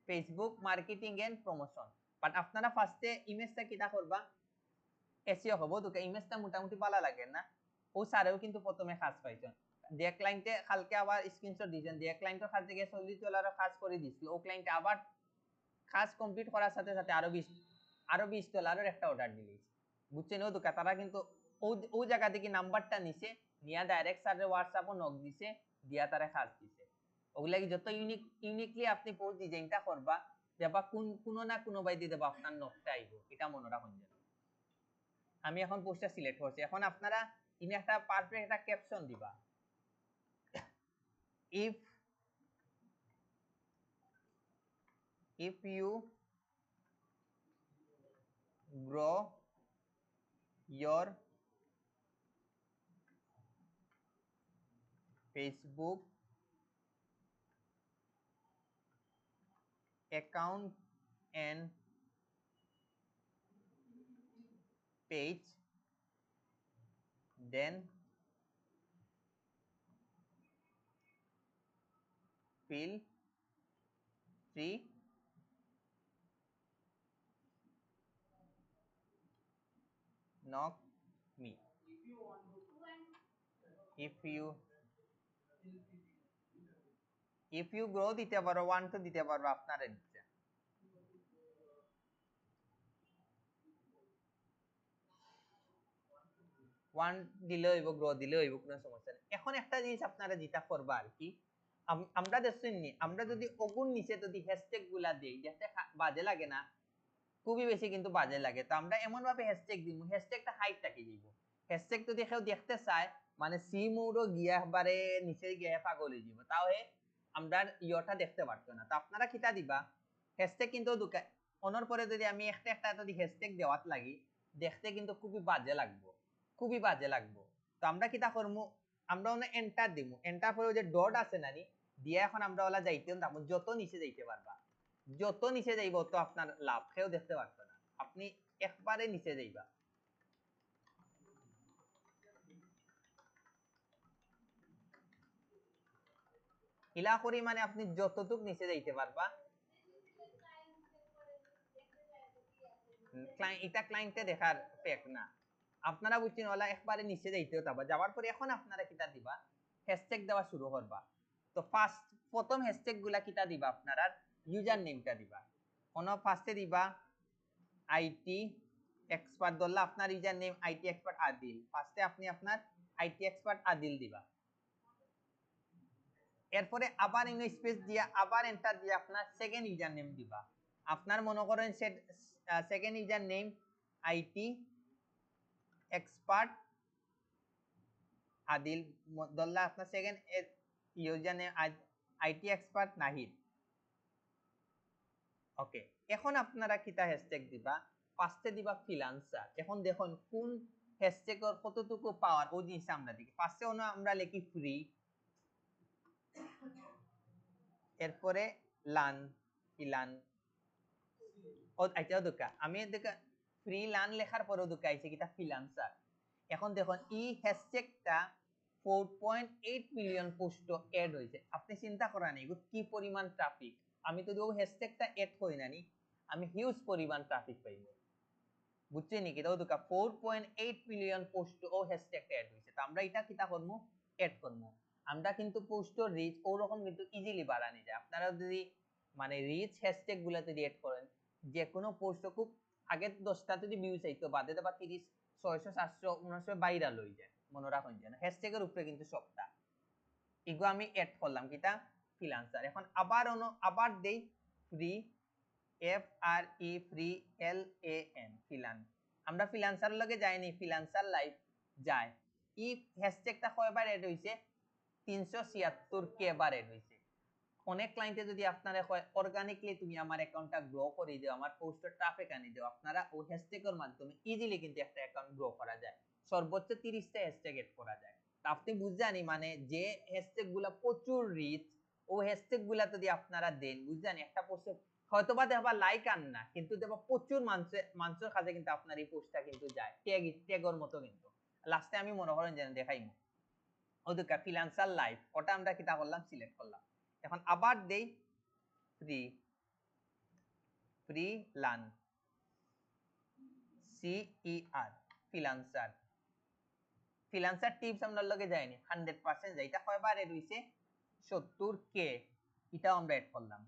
Facebook marketing and promotion. But আপনারা ফার্স্টে ইমেজটা কিতা করবা, এসইও হবো তো ইমেজটা মোটামুটি ভালো লাগে না। ও স্যারেও কিন্তু প্রথমে কাজ পাইছেন, যে ক্লায়েন্টে কালকে আবার স্ক্রিনশট দিয়েছেন, যে ক্লায়েন্টের কাছ থেকে $40 কাজ করে দিছিল, ও ক্লায়েন্টে আবার কাজ কমপ্লিট করার সাথে সাথে আরো $20 একটা অর্ডার দিলেছে। বুঝছেন? ও তো তারা কিন্তু ও জায়গা থেকে নাম্বারটা নিছে, নিয়া ডাইরেক্ট স্যারের হোয়াটসঅ্যাপও নক দিছে, দিয়া তারা কাজ দিছে। ওগুলা কি যত ইউনিকলি আপনি পোস্ট ডিজাইনটা করবা, দেবা কোনো না কোনো বাই দিয়ে দেবা, আপনার নকটা আইব। এটা মনে রাখুন যেন। আমি এখন পোস্টটা সিলেক্ট করছি। এখন আপনারা ইনি একটা পারফেক্ট একটা ক্যাপশন দিবা। if you grow your Facebook account and page, then feel free knock me if you grow দিতে পারো 1 তো দিতে পারবো আপনারা দিতে 1 দিলে হইব গ্রো দিলে হইব কোনো সমস্যা নেই এখন একটা জিনিস আপনারা যেটা করবা আর কি আমরা দেখছেন নি আমরা যদি অগুন নিচে যদি হ্যাশট্যাগ গুলা দেই যাতে বাজে লাগে না খুবই বেশি কিন্তু বাজে লাগে তো আমরা এমন ভাবে হ্যাশট্যাগ দিব হ্যাশট্যাগটা হাইটটাকে দিব হ্যাশট্যাগ যদি কেউ দেখতে চায় মানে সি মোড়ও গিয়া একবারে নিচে গিয়ে পাগল হয়ে যাব তাও আমরা ইয়টা দেখতে পারতো না তো আপনারা কিটা দিবা হ্যাশট্যাগ কিন্তু অনর পরে যদি আমি একটা একটা যদি হ্যাশট্যাগ দেওয়াত লাগি দেখতে কিন্তু খুবই বাজে লাগবো তো আমরা কিটা করমু আমরা ওনা এন্টার দিমু এন্টার পরে যে ডট আছে নানি দিয়া এখন আমরা ওলা যাইতে যত নিচে যাইতে পারবা যত নিচে যাইব তো আপনার লাভ কেউ দেখতে পারতো না আপনি একবারে নিচে যাইবা ইলা করি মানে আপনি যতটুক নিচে যাইতে পারবা এটা ক্লায়েন্টে দেখার ফেক না আপনারা বুঝছেন ওলা একবারে নিচে যাইতে হতাবা যাওয়ার পরে এখন আপনারা কিটা দিবা হ্যাশট্যাগ দেওয়া শুরু করবা তো প্রথম হ্যাশট্যাগ গুলা কিটা দিবা আপনারা ইউজার নেমটা দিবা কোন ফার্স্টে দিবা আইটি এক্সপার্ট ধরলা আপনার user name IT expert Adil ফার্স্টে আপনি আপনার আইটি এক্সপার্ট আদিল দিবা এরপরে আবার ইন স্পেস দিয়া আবার এন্টার দিয়ে আপনার সেকেন্ড ইউজার নেম দিবা আপনার মনে করেন second user name IT expert Adil ধরলা আপনার second user name IT expert Nahid okay এখন আপনারা কিটা হ্যাশট্যাগ দিবা ফার্স্টে দিবা ফ্রিল্যান্সার এখন দেখুন কোন হ্যাশট্যাগের কতটুকু পাওয়ার ওই জিনিস আমরা দেখি ফার্স্টে আমরা লিখি ফ্রি এরপরে লান ইলান ও আইতাও দোকা আমি দেখা ফ্রি লান লেখার পরেও দোকা আইছে কিটা ফ্রিল্যান্সার এখন দেখুন এই হ্যাশট্যাগটা 4.8 মিলিয়ন পোস্ট এড হইছে আপনি চিন্তা করেন এগুলো কি পরিমাণ ট্রাফিক আমি যদি ওই হ্যাশট্যাগটা এড করি নানি আমি হিউজ পরিমাণ ট্রাফিক পাইব বুঝছেন নাকি দাও দোকা 4.8 মিলিয়ন পোস্ট ও হ্যাশট্যাগটা এড হইছে তো আমরা এটা কিটা করব এড করব আমরা কিন্তু পোস্ট রিচ ওরকম কিন্তু ইজিলি বাড়ানো যায় আপনারা যদি মানে রিচ হ্যাশট্যাগ গুলা যদি এড করেন যে কোনো পোস্ট খুব আগে 10টা যদি ভিউ চাইতো বাদে দেবা 30 600 700 900 ভাইরাল হয়ে যায় মনে রাখুন যেন হ্যাশট্যাগের উপরে কিন্তু সবটা এগুলো আমি এড করলাম কিটা ফ্রিল্যান্সার এখন আবার দেই free F R E free L A N freelance আমরা ফ্রিল্যান্সার লগে যাইনি ফ্রিল্যান্সার লাইভ যায় ই হ্যাশট্যাগটা কয়বার এড হইছে 376 কে বার এড হইছে অনেক ক্লায়েন্টে যদি আপনারা কয় অর্গানিকলি তুমি আমার অ্যাকাউন্টটা গ্রো করে দিও আমার পোস্টের ট্রাফিক আনি দিও আপনারা ওই হ্যাশট্যাগের মাধ্যমে ইজিলি কিন্তু একটা অ্যাকাউন্ট গ্রো করা যায় সর্বোচ্চ 30টা হ্যাশট্যাগ এড করা যায় তা আপনি বুঝজানি মানে যে হ্যাশট্যাগ গুলা প্রচুর রিচ ও হ্যাশট্যাগ গুলা যদি আপনারা দেন বুঝজানি একটা পোস্টে হয়তোবা দেখবা লাইক আন না কিন্তু দেখবা প্রচুর মানুষের কাছে কিন্তু আপনার এই পোস্টটা কিন্তু যায় ট্যাগের মতো কিন্তু লাস্টে আমি মনে করেন যেন দেখাইমু ওদিকে ফ্রিল্যান্সার লাইভ ওটা আমরা কিটা করলাম সিলেক্ট করলাম এখন আবার দেই ফ্রি লান CER ফ্রিল্যান্সার টিপস আমরা লগে যাইনি 100% যাই এটা কয়বার এড হইছে 70 কে এটাও আমরা এড করলাম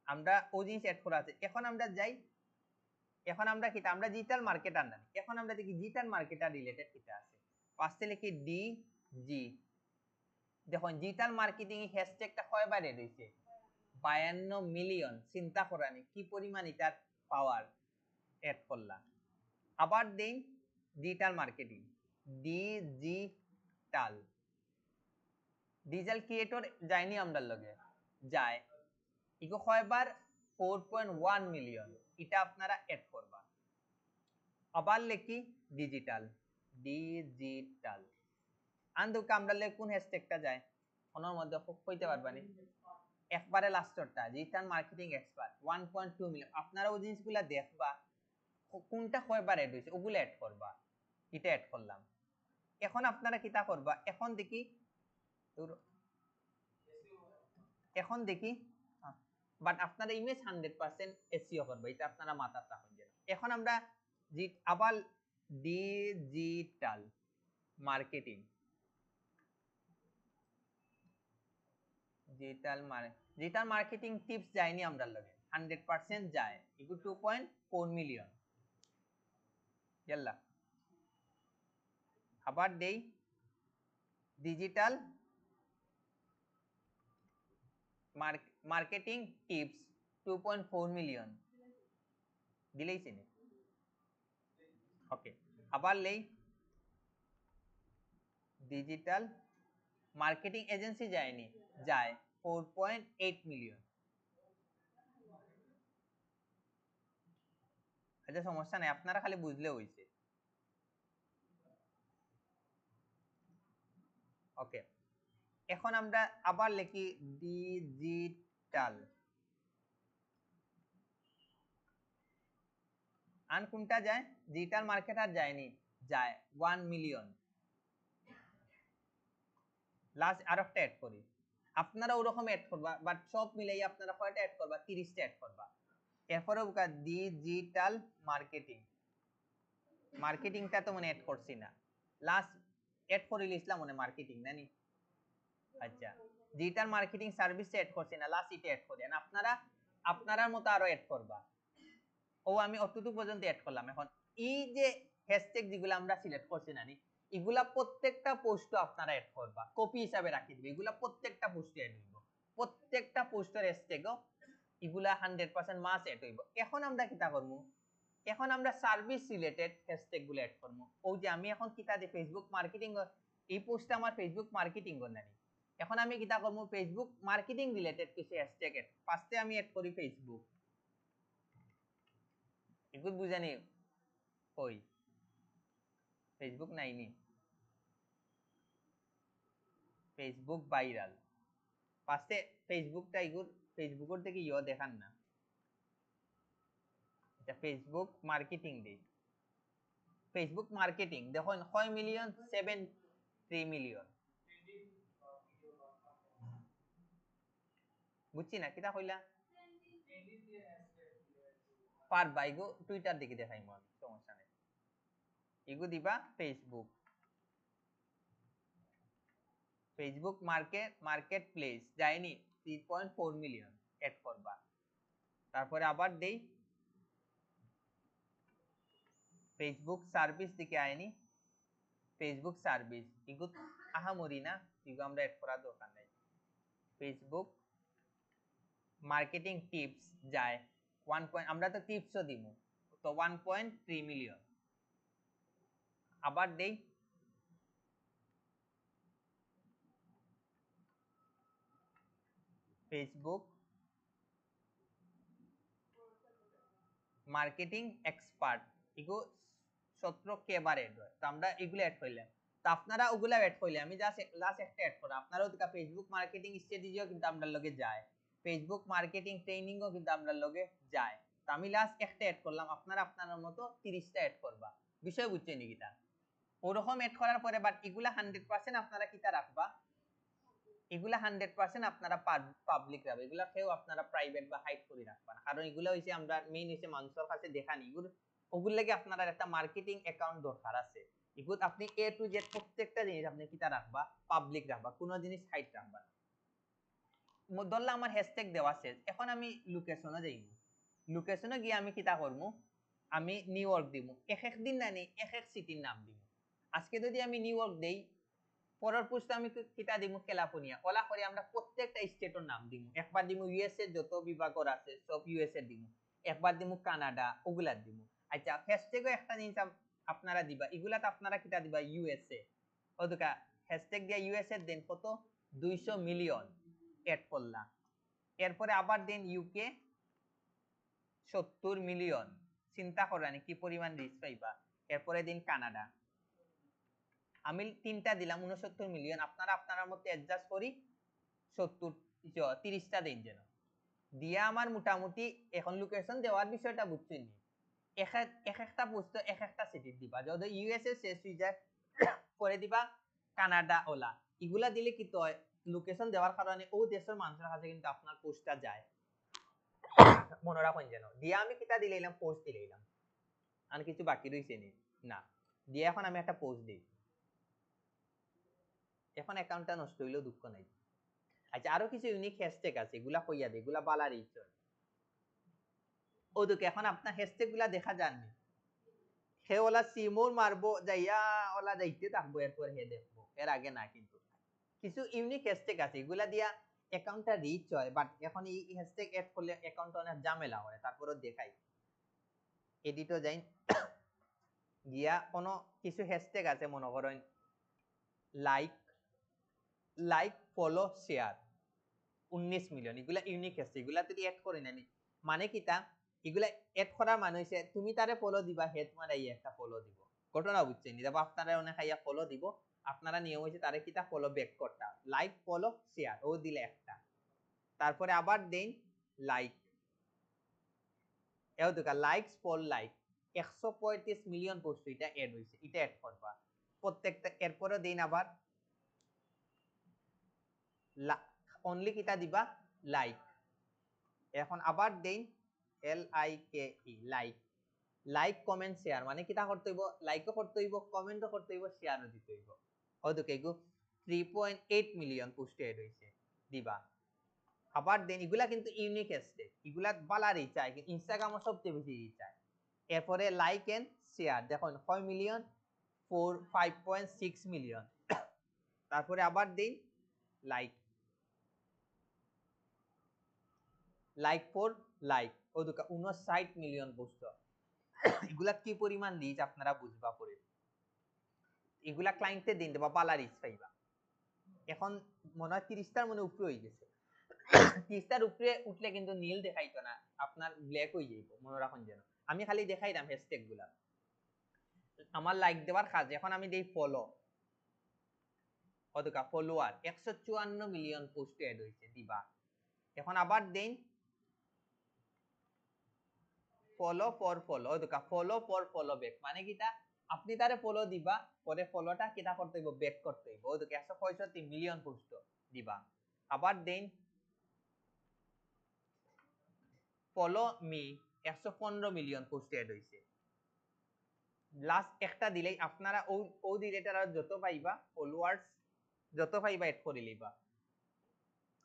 আমরা ওই জিনিস এড করা আছে এখন আমরা যাই এখন আমরা কিটা আমরা ডিজিটাল মার্কেটার না এখন আমরা দেখি ডিজিটাল মার্কেটার রিলেটেড কিটা আছে ফার্স্টে লিখি DG দেখুন ডিজিটাল মার্কেটিং হ্যাশট্যাগটা কয়বার এড হইছে 52 মিলিয়ন চিন্তা করানি কি পরিমাণ এটার পাওয়ার এড করলাম আবার দেই ডিজিটাল মার্কেটিং ডিজিটাল ক্রিয়েটর যায়নি আমরা লগে যায় ইকো কয়বার 4.1 মিলিয়ন এটা আপনারা এড করবা আবার লিখি ডিজিটাল আন্দুকা আমরা কোন হ্যাশট্যাগটা যায় ওনার মধ্যে কইতে পারবানি একবারে লাস্টরটা ডিজিটাল মার্কেটিং এক্সপার্ট 1.2 মিলিয়ন। আপনারা ওই জিনিসগুলা দেখবা কোনটা কয়বার এড হয়েছে ওগুলো এড করবা। এটা এড করলাম। এখন আপনারা কিতা করবা, এখন দেখি বাট আপনারা ইমেজ 100% এসইও করবে, এটা আপনারা মাথায় রাখুন। এখন আমরা আবার digital marketing digital marketing tips যায়নি আমরা লগে 100% যায়, ইকু 2.4 মিলিয়ন। ইয়াল্লা আবার দেই ডিজিটাল মার্কেটিং টিপস 2.4 মিলিয়ন দিলেই চিনি। ওকে আবার লেই ডিজিটাল মার্কেটিং এজেন্সি যায়নি, যায় 4.8 মিলিয়ন। আচ্ছা সমস্যা নাই, আপনারা খালি বুঝলে হইছে। ওকে এখন আমরা আবার লিখি ডিজিটাল আন কোনটা যায়, ডিজিটাল মার্কেটার যায়নি, যায় 1 মিলিয়ন। লাস্ট আরেকটা অ্যাড করি, আপনারা ওরকম অ্যাড করবা বাট সব মিলাই আপনারা কয়টা অ্যাড করবা, 30টা অ্যাড করবা। এরপরে ডিজিটাল মার্কেটিংটা তো মনে অ্যাড করছি না, লাস্ট অ্যাড করে লিখলাম মনে মার্কেটিং নানি। আচ্ছা ডিজিটাল মার্কেটিং সার্ভিস অ্যাড করছি না, লাস্ট এটা অ্যাড করেন। আপনারার মতো আরো অ্যাড করবা। ও আমি অতটুকু পর্যন্ত অ্যাড করলাম। এখন এই যে হ্যাশট্যাগ যেগুলো আমরা সিলেক্ট করছি নানি, এগুলা প্রত্যেকটা পোস্টও আপনারা অ্যাড করবা, কপি হিসাবে রাখি দিবে, এগুলা প্রত্যেকটা পোস্টে অ্যাড হইব, প্রত্যেকটা পোস্টের হ্যাশট্যাগও এগুলা 100% মাস অ্যাড হইব। এখন আমরা কিতা করব, এখন আমরা সার্ভিস রিলেটেড হ্যাশট্যাগ গুলো অ্যাড করব। ও যে আমি এখন কিতা দি ফেসবুক মার্কেটিং, এই পোস্টটা আমার ফেসবুক মার্কেটিং করনানি, এখন আমি কিতা করব ফেসবুক মার্কেটিং রিলেটেড কিছু হ্যাশট্যাগ অ্যাড, ফার্স্টে আমি অ্যাড করি ফেসবুক, এগুলো বুঝানি ওই ফেসবুক নাইনি, ফেসবুক ভাইরাল, ফার্স্টে ফেসবুকটা এগুলো ফেসবুকের থেকে ইও দেখান না, এটা ফেসবুক মার্কেটিং দেই। ফেসবুক মার্কেটিং দেখুন 6 মিলিয়ন 73 মিলিয়ন, বুঝছি না কিতা কইলা পার বাইগো টুইটার দেখি দেখাই মন সমস্যা নেই, এগু দিবা ফেসবুক মার্কেট প্লেস যায়নি 3.4 মিলিয়ন অ্যাড করবা। তারপরে আবার দেই ফেসবুক সার্ভিস দিকে আইনি, ফেসবুক সার্ভিস এগু আহামরি না, এগু আমরা অ্যাড করার দরকার নাই। ফেসবুক মার্কেটিং টিপস যায় 1 আমরা তো টিপসও দিব তো 1.3 মিলিয়ন। আবার দেই ফেসবুক মার্কেটিং এক্সপার্ট এগু 17 কে বার এড হয়, তো আমরা এগুলো অ্যাড করলাম। তো আপনারা ওগুলো অ্যাড করলে আমি জাস্ট লাস্ট একটা অ্যাড করা, আপনারাও তো ফেসবুক মার্কেটিং স্ট্র্যাটেজিও কিন্তু আমরা লগে যায়, ফেসবুক মার্কেটিং ট্রেনিংও কিন্তু আমরা লগে যায়। তো আমি লাস্ট একটা অ্যাড করলাম, আপনারা আপনার মতো 30টা অ্যাড করবা। বিষয় বুঝছেন কিটা ওরকম অ্যাড করার পরে বাট এগুলা 100% আপনারা কিটা রাখবা, এগুলা 100% আপনারা পাবলিক রাখবে, এগুলা কেউ আপনারা প্রাইভেট বা হাইড করে রাখবা না, কারণ এগুলা হইছে আমরা মেইন হইছে মানুষের কাছে দেখানি, ওগুলো লাগে আপনারা একটা মার্কেটিং অ্যাকাউন্ট দরকার আছে। এগুলো আপনি এ টু জেড প্রত্যেকটা জিনিস আপনি কিটা রাখবা, পাবলিক রাখবা, কোনো জিনিস হাইড রাখবা না। ধরলাম আমার হ্যাশট্যাগ দেওয়া শেষ, এখন আমি লোকেশনে যাইব, লোকেশনে গিয়ে আমি কিটা করব, আমি নিউ ইয়র্ক দিব, এক এক দিন না নেই এক এক সিটির নাম দিব। আজকে যদি আমি নিউ ইয়র্ক দেই, পরের পোস্টে আমি কিটা দিব ক্যালিফোর্নিয়া, ওলা করে আমরা প্রত্যেকটা স্টেটের নাম দিব। একবার দিব ইউএস এর যত বিভাগর আছে সব ইউএস এর দিব, একবার দিব কানাডা ওগুলা দিব। আচ্ছা হ্যাশট্যাগও একটা জিনিস আপনারা দিবা, এগুলাতে আপনারা কিটা দিবা ইউএসএ, ওদুকা হ্যাশট্যাগ দিয়া ইউএসএ দেন কত 200 মিলিয়ন অ্যাড করলাম। এরপরে আবার দেন ইউকে 70 মিলিয়ন, চিন্তা করেন কি পরিমাণ রিচ পাইবা। এরপরে দিন কানাডা, আমি তিনটা দিলাম 69 মিলিয়ন, আপনারা আপনার মধ্যে অ্যাডজাস্ট করি 70 30টা দিন যেন দিয়া আমার মোটামুটি এখন লোকেশন দেওয়ার বিষয়টা বুঝছেন নি এক একটা পোস্ট এক একটা সিটি দিবা যদি ইউএসএ শেষ হয়ে যায় করে দিবা কানাডা ওলা এগুলা দিলে কি তো লোকেশন দেওয়ার কারণে ও দেশের মানুষের কাছে কিন্তু আপনার পোস্টটা যায় মনে রাখুন যেন দিয়া আমি কিটা দিলাম পোস্ট দিলাম আর কিছু বাকি রইছে নি না দিয়ে এখন আমি একটা পোস্ট দিই এখন অ্যাকাউন্টটা নষ্ট হইলেও দুঃখ নাই আচ্ছা আরো কিছু ইউনিক হ্যাশট্যাগ আছে এগুলা কইয়া দে এগুলা বালা রিচ ওদিকে এখন আপনার হ্যাশট্যাগ গুলা দেখা যাননি হে ওলা সিমোর মারবো যাইয়া ওলা যাইতে থাকবো এরপর হে দেখবো এর আগে না কিন্তু কিছু ইউনিক হ্যাশট্যাগ আছে এগুলা দিয়া অ্যাকাউন্টটা রিচ হয় বাট এখন এই হ্যাশট্যাগ এড করলে অ্যাকাউন্ট অনেক ঝামেলা হয় তারপরও দেখাই এডিটও যাই গিয়া কোনো কিছু হ্যাশট্যাগ আছে মনে করেন like like follow share 19 million এগুলা ইউনিক হ্যাশট্যাগ এগুলা যদি এড করে নেনি মানে কিটা এগুলা এড করার মানে হইছে তুমি তারে ফলো দিবা হে তোমার এই একটা ফলো দিব ঘটনা বুঝছেন নি দেখো আপনারা অনেক আইয়া ফলো দিব আপনারা নিয়ম হইছে তারে কিটা ফলো ব্যাক করতা লাইক ফলো শেয়ার ও দিলে একটা তারপরে আবার দেন লাইক এও দেখা likes for like 135 million post এটা এড হইছে এটা এড করবা প্রত্যেকটা এরপরে দেন আবার অনলি কিটা দিবা লাইক এখন আবার দেন LIKE like like comment share মানে কিটা করতে হইব লাইকও করতে হইব কমেন্টও করতে হইব শেয়ারও দিতে হইব ওদিকে এগু 3.8 মিলিয়ন পোস্ট এড হইছে দিবা আবার দেন এগুলা কিন্তু ইউনিক হ্যাশট্যাগ এগুলা বালারই চাই কিন্তু ইনস্টাগ্রামও সবচেয়ে বেশি চাই এরপরে লাইক এন্ড শেয়ার দেখুন 6 মিলিয়ন 5.6 মিলিয়ন তারপরে আবার then like like for like ও দুকা 59 মিলিয়ন পোস্ট এগুলা কি পরিমাণ রিচ আপনারা বুঝবা পরে এগুলা ক্লায়েন্টে দিন দেবা বালা রিচ পাইবা এখন মনে হয় 30টার মনে উপরে হয়ে গেছে 30টার উপরে উঠলে কিন্তু নীল দেখাইতো না আপনার ব্ল্যাক হয়ে যাইব মনে রাখুন যেন আমি খালি দেখাইলাম হ্যাশট্যাগ গুলা আমার লাইক দেওয়ার কাজ এখন আমি দেই ফলো কতটা ফলোয়ার 154 মিলিয়ন পোস্ট এড হইছে দিবা এখন আবার দেন ফলো ফর ফলো ওইটা ফলো ফর ফলো ব্যাক মানে কিটা আপনি তারে ফলো দিবা পরে ফলোটা কিটা করতে হইব ব্যাক করতে হইব ওইটা 165 মিলিয়ন পোস্ট দিবা আবার then follow me 115 million post add হইছে লাস্ট একটা দিলেই আপনারা ও দিলেটার যত পাইবা ফলোয়ার্স যত পাইবা এড করে লিবা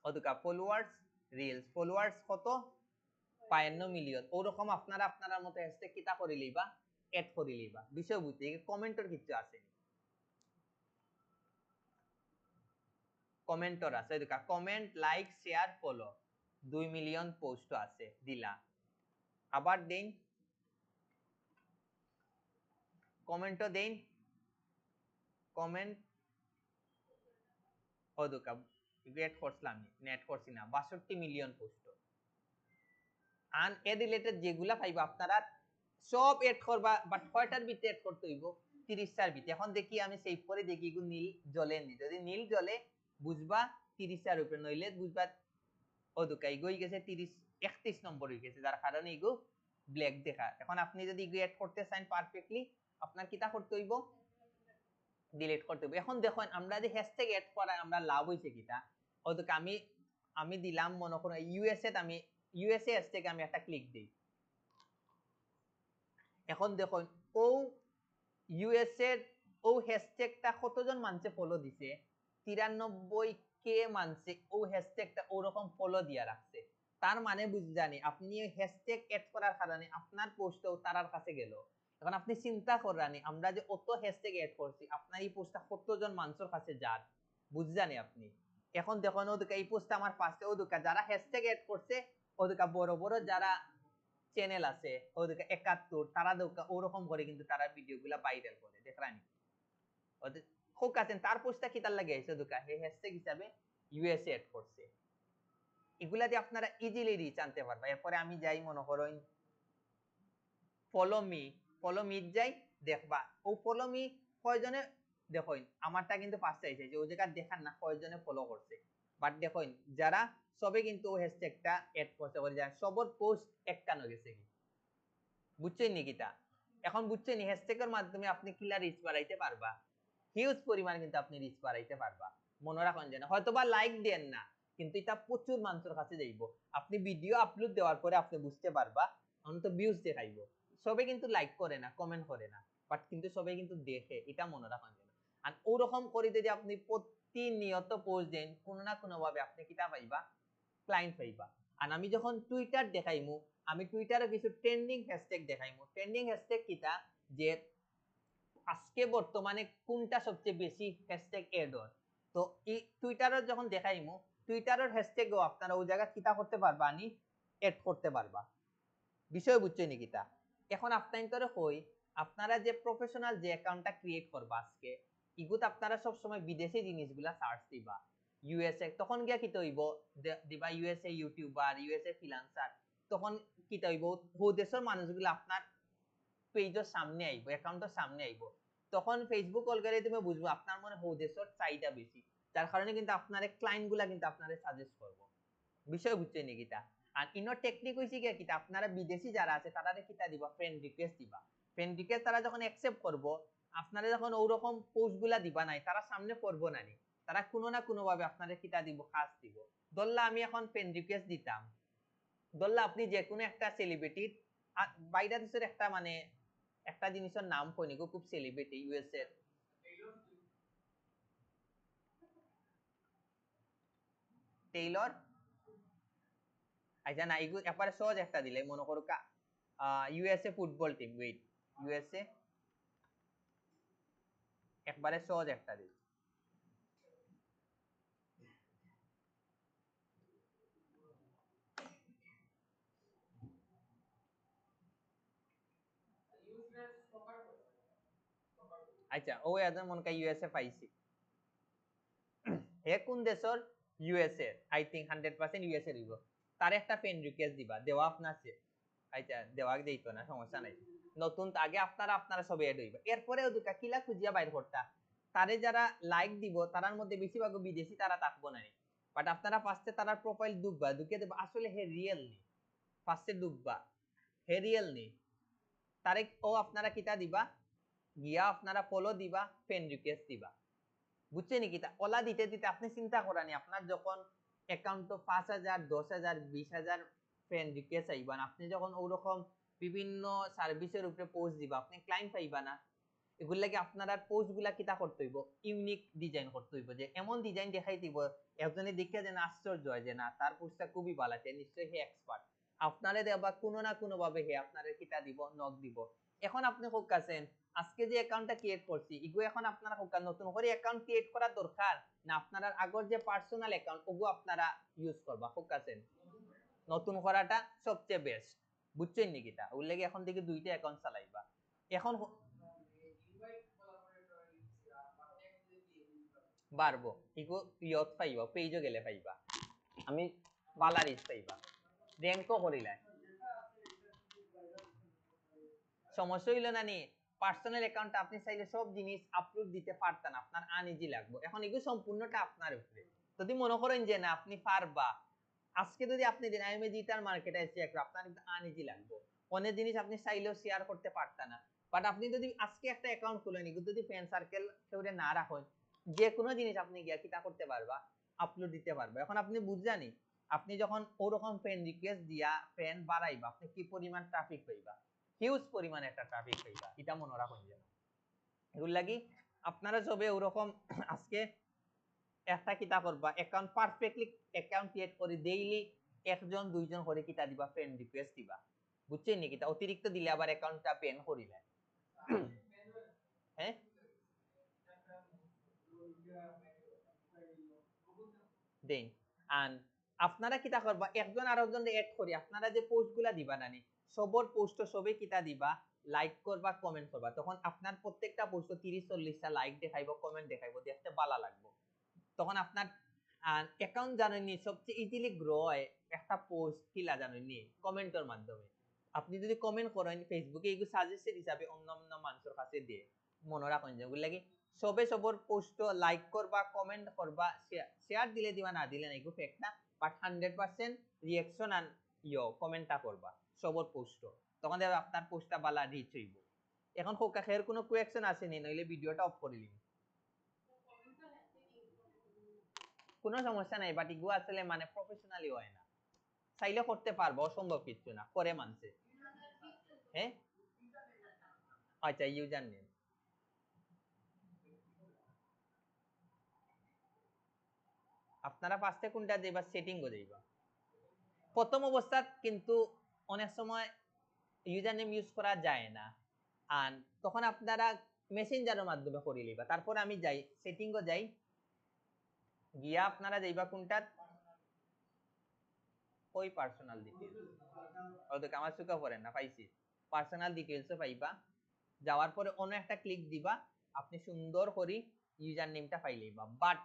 ওইটা ফলোয়ার্স রিলস ফলোয়ার্স কত 52 মিলিয়ন ওরকম আপনারা আপনারা মতো হ্যাশট্যাগ কিটা করে লিবা এড করে লিবা বিষয় বুঝতে কমেন্টর কিছু আছে কমেন্টর আছে দেখা comment like share follow 2 million post আছে দিলা আবার দেন কমেন্টও দেন কমেন্ট ও দেখা গ্রেট করছিলাম নেট করছি না 62 মিলিয়ন পোস্ট আন এ রিলেটেড যেগুলা পাইবা আপনারা সব এড করবা বাট কয়টার ভিতরে এড করতে হইব 30টার ভিতরে এখন দেখি আমি সেভ করে দেখি এগুলো নীল জ্বলে নি যদি নীল জ্বলে বুঝবা 30টার উপরে নইলে বুঝবা ও দুকাই গই গেছে 30 31 নম্বর হয়ে গেছে যার কারণে এগু ব্ল্যাক দেখা এখন আপনি যদি এগু এড করতে চান পারফেক্টলি আপনার কিটা করতে হইব ডিলিট করতে হইব এখন দেখুন আমরা যে হ্যাশট্যাগ এড করা আমরা লাভ হইছে কিটা ও দুকা আমি দিলাম মনে করুন ইউএসএ আমি ইউএসএ হ্যাশট্যাগে আমি একটা ক্লিক দেই এখন দেখুন ও ইউএসএ ও হ্যাশট্যাগটা কতজন মানুষে ফলো দিছে 93 কে মানুষে ও হ্যাশট্যাগটা ওরকম ফলো দিয়া রাখছে তার মানে বুঝ জানি আপনি হ্যাশট্যাগ এড করার কারণে আপনার পোস্টও তারার কাছে গেল এখন আপনি চিন্তা করানি আমরা যে অত হ্যাশট্যাগ এড করছি আপনার এই পোস্টটা কতজন মানুষের কাছে যান বুঝ জানি আপনি এখন দেখুন ওদিকে এই পোস্টটা আমার পাশে ওদিকে যারা হ্যাশট্যাগ এড করছে ওদিকে বড় বড় যারা চ্যানেল আছে ওদিকে 71 তারা দেখা ওরকম করে কিন্তু তারা ভিডিওগুলা ভাইরাল করে দেখরানি ওদের হোক আছেন তার পোস্টটা কি তার লাগে এসে দেখা হে হ্যাশট্যাগ হিসাবে ইউএসএ এড করছে এগুলা দিয়ে আপনারা ইজিলি রিচ আনতে পারবেন এরপরে আমি যাই মনে করেন ফলো মি যাই দেখবা ও ফলো মি কয়জনে দেখুন আমারটা কিন্তু 5টা এসেছে ও জায়গা দেখান না কয়জনে ফলো করছে বাট দেখুন যারা সবে কিন্তু হ্যাশট্যাগটা এড করতে পারে যারা সবর পোস্ট একটানো গেছে কি বুঝছেন নি কিতা এখন বুঝছেন নি হ্যাশট্যাগের মাধ্যমে আপনি কিলা রিচ বাড়াইতে পারবা হিউজ পরিমাণ কিন্তু আপনি রিচ বাড়াইতে পারবা মনে রাখুন যেন হয়তোবা লাইক দেন না কিন্তু এটা প্রচুর মানুষের কাছে যাইব আপনি ভিডিও আপলোড দেওয়ার পরে আপনি বুঝতে পারবা অন্তত ভিউজ দেখাইব সবে কিন্তু লাইক করে না কমেন্ট করে না বাট কিন্তু সবাই কিন্তু দেখে এটা মনে রাখুন যেন আর ওরকম করে যদি আপনি প্রতিনিয়ত পোস্ট দেন কোনো না কোনো ভাবে আপনি কিতা পাইবা ক্লায়েন্ট পাইবা আর আমি যখন টুইটার দেখাইমু আমি টুইটারে কিছু ট্রেন্ডিং হ্যাশট্যাগ দেখাইমু ট্রেন্ডিং হ্যাশট্যাগ কিতা যে আজকে বর্তমানে কোনটা সবচেয়ে বেশি হ্যাশট্যাগ এড হয় তো এই টুইটারের যখন দেখাইমু টুইটারের হ্যাশট্যাগও আপনারা ওই জায়গা কিতা করতে পারবা আনি এড করতে পারবা বিষয় বুঝছেন নি কিতা এখন আপনাদের কই আপনারা যে প্রফেশনাল যে অ্যাকাউন্টটা ক্রিয়েট করবা আজকে ইগুত আপনারা সব সময় বিদেশি জিনিসগুলা সার্চ দিবা ইউএসএ তখন গিয়া কিতা হইব দিবা ইউএসএ ইউটিউবার ইউএসএ ফ্রিল্যান্সার তখন কিতা হইব হো দেশের মানুষগুলো আপনার পেজের সামনে আইব অ্যাকাউন্টের সামনে আইব তখন ফেসবুক অ্যালগরিদমে বুঝবো আপনার মনে হো দেশের চাহিদা বেশি যার কারণে কিন্তু আপনার ক্লায়েন্টগুলা কিন্তু আপনারে সাজেস্ট করব বিষয় বুঝছেন নি কিতা আর ইনো টেকনিক হইছে কি কিতা আপনারা বিদেশি যারা আছে তারা কিতা দিবা ফ্রেন্ড রিকোয়েস্ট দিবা ফ্রেন্ড রিকোয়েস্ট তারা যখন অ্যাকসেপ্ট করব আপনারা যখন ওরকম পোস্টগুলা দিবা নাই তারা সামনে পড়বো না নি তারা কোনো না কোনো ভাবে আপনারা কিতা দিব কাজ দিব ধরলা আমি এখন ফ্রেন্ড রিকোয়েস্ট দিতাম ধরলা আপনি যে কোনো একটা সেলিব্রিটির বাইরে দেশের একটা মানে একটা জিনিসের নাম কইনি গো খুব সেলিব্রিটি ইউএস এর টেইলর আচ্ছা না এগুলো একবারে সহজ একটা দিলে মনে করো USA football team wait USA একবারে সহজ একটা দিল আচ্ছা ও এজন মনে কা ইউএসএ পাইছি হে কোন দেশর ইউএসএ আই থিংক 100% ইউএসএ দিব তার একটা ফ্রেন্ড রিকোয়েস্ট দিবা দেওয়া আপনার আছে আচ্ছা দেওয়া দেইতো না সমস্যা নাই নতুন আগে আপনারা সবে এড হইবা এরপরেও দুটা কিলা খুঁজিয়া বাইর করতা তারে যারা লাইক দিব তারার মধ্যে বেশিরভাগ বিদেশি তারা থাকবো না বাট আপনারা ফার্স্টে তার প্রোফাইল ঢুকবা ঢুকে দেবা আসলে হে রিয়েল নি ফার্স্টে ঢুকবা হে রিয়েল নি তারে ও আপনারা কিতা দিবা গিয়া আপনারা ফলো দিবা ফ্রেন্ড রিকোয়েস্ট দিবা বুঝছেন কি তা ওলা দিতে দিতে আপনি চিন্তা করানি আপনার যখন অ্যাকাউন্ট তো 5000 10000 20000 ফ্রেন্ড রিকোয়েস্ট আইবা আপনি যখন ওরকম বিভিন্ন সার্ভিসের উপরে পোস্ট দিবা আপনি ক্লায়েন্ট পাইবা না এগুলো লাগে আপনারা পোস্টগুলা কিতা করতে হইব ইউনিক ডিজাইন করতে হইব যে এমন ডিজাইন দেখাই দিব একজনে দেখে যেন আশ্চর্য হয় যে না তার পোস্টটা খুবই ভালো আছে নিশ্চয়ই হে এক্সপার্ট আপনারে দেবা কোনো না কোনো ভাবে হে আপনারে কিতা দিব নক দিব এখন আপনি হোক আছেন আজকে যে অ্যাকাউন্টটা ক্রিয়েট করছি ইগো এখন আপনারা হোক নতুন করে অ্যাকাউন্ট ক্রিয়েট করা দরকার না আপনারা আগর যে পার্সোনাল অ্যাকাউন্ট ওগো আপনারা ইউজ করবা হোক আছেন নতুন করাটা সবচেয়ে বেস্ট বুঝছেন নি কিটা ওর লাগে এখন থেকে দুইটা অ্যাকাউন্ট চালাইবা এখন বাড়বো ইগো ইয়ত পাইবা পেজও গেলে পাইবা আমি বালা রিচ পাইবা র্যাঙ্কও করিলাই সমস্যা হইল না নি পার্সোনাল অ্যাকাউন্টে আপনি চাইলে সব জিনিস আপলোড দিতে পারতেন আপনার আনইজি লাগবে এখন এগুলো সম্পূর্ণটা আপনার উপরে যদি মনে করেন যে না আপনি পারবা আজকে যদি আপনি দেন আমি ডিজিটাল মার্কেটে এসে একটা আপনার কিন্তু আনইজি লাগবে অনেক জিনিস আপনি চাইলেও শেয়ার করতে পারতেন না বাট আপনি যদি আজকে একটা অ্যাকাউন্ট খুলেন এগুলো যদি ফ্রেন্ড সার্কেল কেউ না রাখেন যে কোনো জিনিস আপনি গিয়া কিতা করতে পারবা আপলোড দিতে পারবা এখন আপনি বুঝজানি আপনি যখন ওরকম ফ্রেন্ড রিকোয়েস্ট দিয়া ফ্রেন্ড বাড়াইবা আপনি কি পরিমাণ ট্রাফিক পাইবা হিউজ পরিমাণে একটা ট্রাফিক পাইবা এটা মনে রাখুন যেন এগুলো লাগি আপনারা সবে ওরকম আজকে একটা কিতা করবা অ্যাকাউন্ট পারফেক্টলি অ্যাকাউন্ট ক্রিয়েট করে ডেইলি একজন দুইজন করে কিতা দিবা ফ্রেন্ড রিকোয়েস্ট দিবা বুঝছেন নি কিতা অতিরিক্ত দিলে আবার অ্যাকাউন্টটা ব্যান করিলে হ্যাঁ দেন and আপনারা কিতা করবা একজন আরেকজন এড করি আপনারা যে পোস্টগুলা দিবা নানি সবর পোস্ট সবে কিতা দিবা লাইক করবা কমেন্ট করবা তখন আপনার প্রত্যেকটা পোস্ট 30-40টা লাইক দেখাইবো কমেন্ট দেখাইবো দেখতে ভালো লাগবে তখন আপনার অ্যাকাউন্ট জানেননি সবচেয়ে ইজিলি গ্রো হয় একটা পোস্ট কিলা জানেননি কমেন্টের মাধ্যমে আপনি যদি কমেন্ট করেন ফেসবুকে এগুলো সাজেস্টেড হিসাবে অন্য অন্য মানুষের কাছে দিয়ে মনে রাখুন যেগুলো লাগে সবে সবর পোস্ট লাইক করবা, কমেন্ট করবা, শেয়ার দিলে দিবা, না দিলে না, এগুলো ফেক না, বাট 100% রিঅ্যাকশন আর কমেন্টটা করবা সবর পোস্ট, তখন দেখবে আপনার পোস্টটা বালা রিচ হইব। এখন খোকা খের কোনো কোয়েকশন আসেনি, নইলে ভিডিওটা অফ করে দিন, কোনো সমস্যা নাই, বাট এগুলো আসলে মানে প্রফেশনালি হয় না, চাইলে করতে পারবো, অসম্ভব কিছু না, করে মানছে। হ্যাঁ আচ্ছা, ইউজার নেম আপনারা ফার্স্টে কোনটা দিবা, সেটিংও দিবা। প্রথম অবস্থাত কিন্তু অনেক সময় ইউজার নেম ইউজ করা যায় না, আর তখন আপনারা মেসেঞ্জারের মাধ্যমে করে লিবা। তারপর আমি যাই সেটিংও যাই, গিয়া আপনারা যাইবা কোনটা, ওই পার্সোনাল ডিটেইলস, ও দেখ আমার সুকা পড়েন না, পাইছি পার্সোনাল ডিটেইলসও পাইবা। যাওয়ার পরে অন্য একটা ক্লিক দিবা, আপনি সুন্দর করে ইউজার নেমটা পাইলেইবা। বাট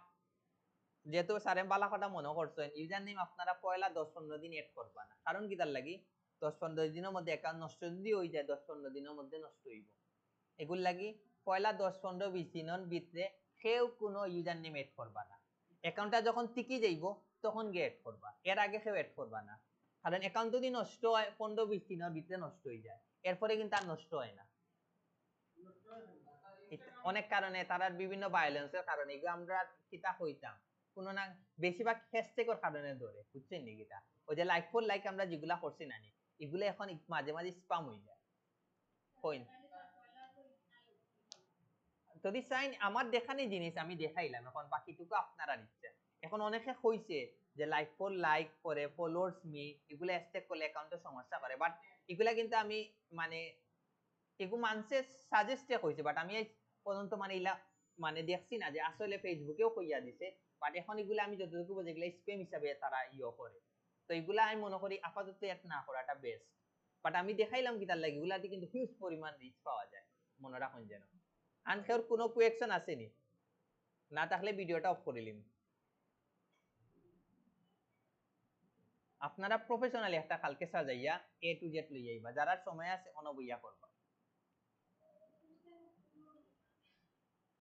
যেহেতু সারে বালা কথা মনে করছেন, ইউজার নেম আপনারা পয়লা 10-15 দিন এড করবা না, কারণ কি তার লাগি 10-15 দিনের মধ্যে অ্যাকাউন্ট নষ্ট যদি হয়ে যায়, 10-15 দিনের মধ্যে নষ্ট হইব। এগুলো লাগি পয়লা 10-15-20 দিনের ভিতরে কেউ কোনো ইউজার নেম এড করবা না। অ্যাকাউন্টটা যখন টিকি যাইব তখন গিয়ে এড করবা, এর আগে কেউ এড করবা না, কারণ অ্যাকাউন্ট যদি নষ্ট হয় 15-20 দিনের ভিতরে নষ্ট হয়ে যায়, এরপরে কিন্তু আর নষ্ট হয় না। অনেক কারণে, তারার বিভিন্ন ভায়োলেন্সের কারণে, এগুলো আমরা কিতা হইতাম কোনো না, বেশিরভাগ হ্যাশট্যাগের কারণে ধরে, বুঝছেন নি কিটা, ওই যে লাইক ফর লাইক আমরা যেগুলা করছি না নি, এগুলো এখন মাঝে মাঝে স্পাম হয়ে যায়। কইন যদি চাইন আমার দেখানি জিনিস আমি দেখাইলাম, এখন বাকিটুকু আপনারা নিচ্ছেন। এখন অনেকে কইছে যে লাইক ফর লাইক করে ফলোয়ার্স মি, এগুলো হ্যাশট্যাগ করলে অ্যাকাউন্টে সমস্যা করে, বাট এগুলা কিন্তু আমি মানে এগুলো মানছে সাজেস্টে কইছে, বাট আমি পর্যন্ত মানে ইলা মানে দেখছি না যে আসলে ফেসবুকেও কইয়া দিছে, বাট এখন এগুলো আমি যতটুকু বুঝি এগুলো স্প্যাম হিসাবে তারা করে, তো এগুলা আমি মনে করি আপাতত এড না করাটা বেস্ট। বাট আমি দেখাইলাম কি তার লাগে, এগুলাতে কিন্তু হিউজ পরিমাণ রিচ পাওয়া যায়, মনে রাখুন যেন। আনকের কোনো কোয়েকশন আসেনি, না থাকলে ভিডিওটা অফ করে নিন। আপনারা প্রফেশনালি একটা কালকে সাজাইয়া A to Z লই যাইবা, যারা সময় আছে অনবইয়া করবা।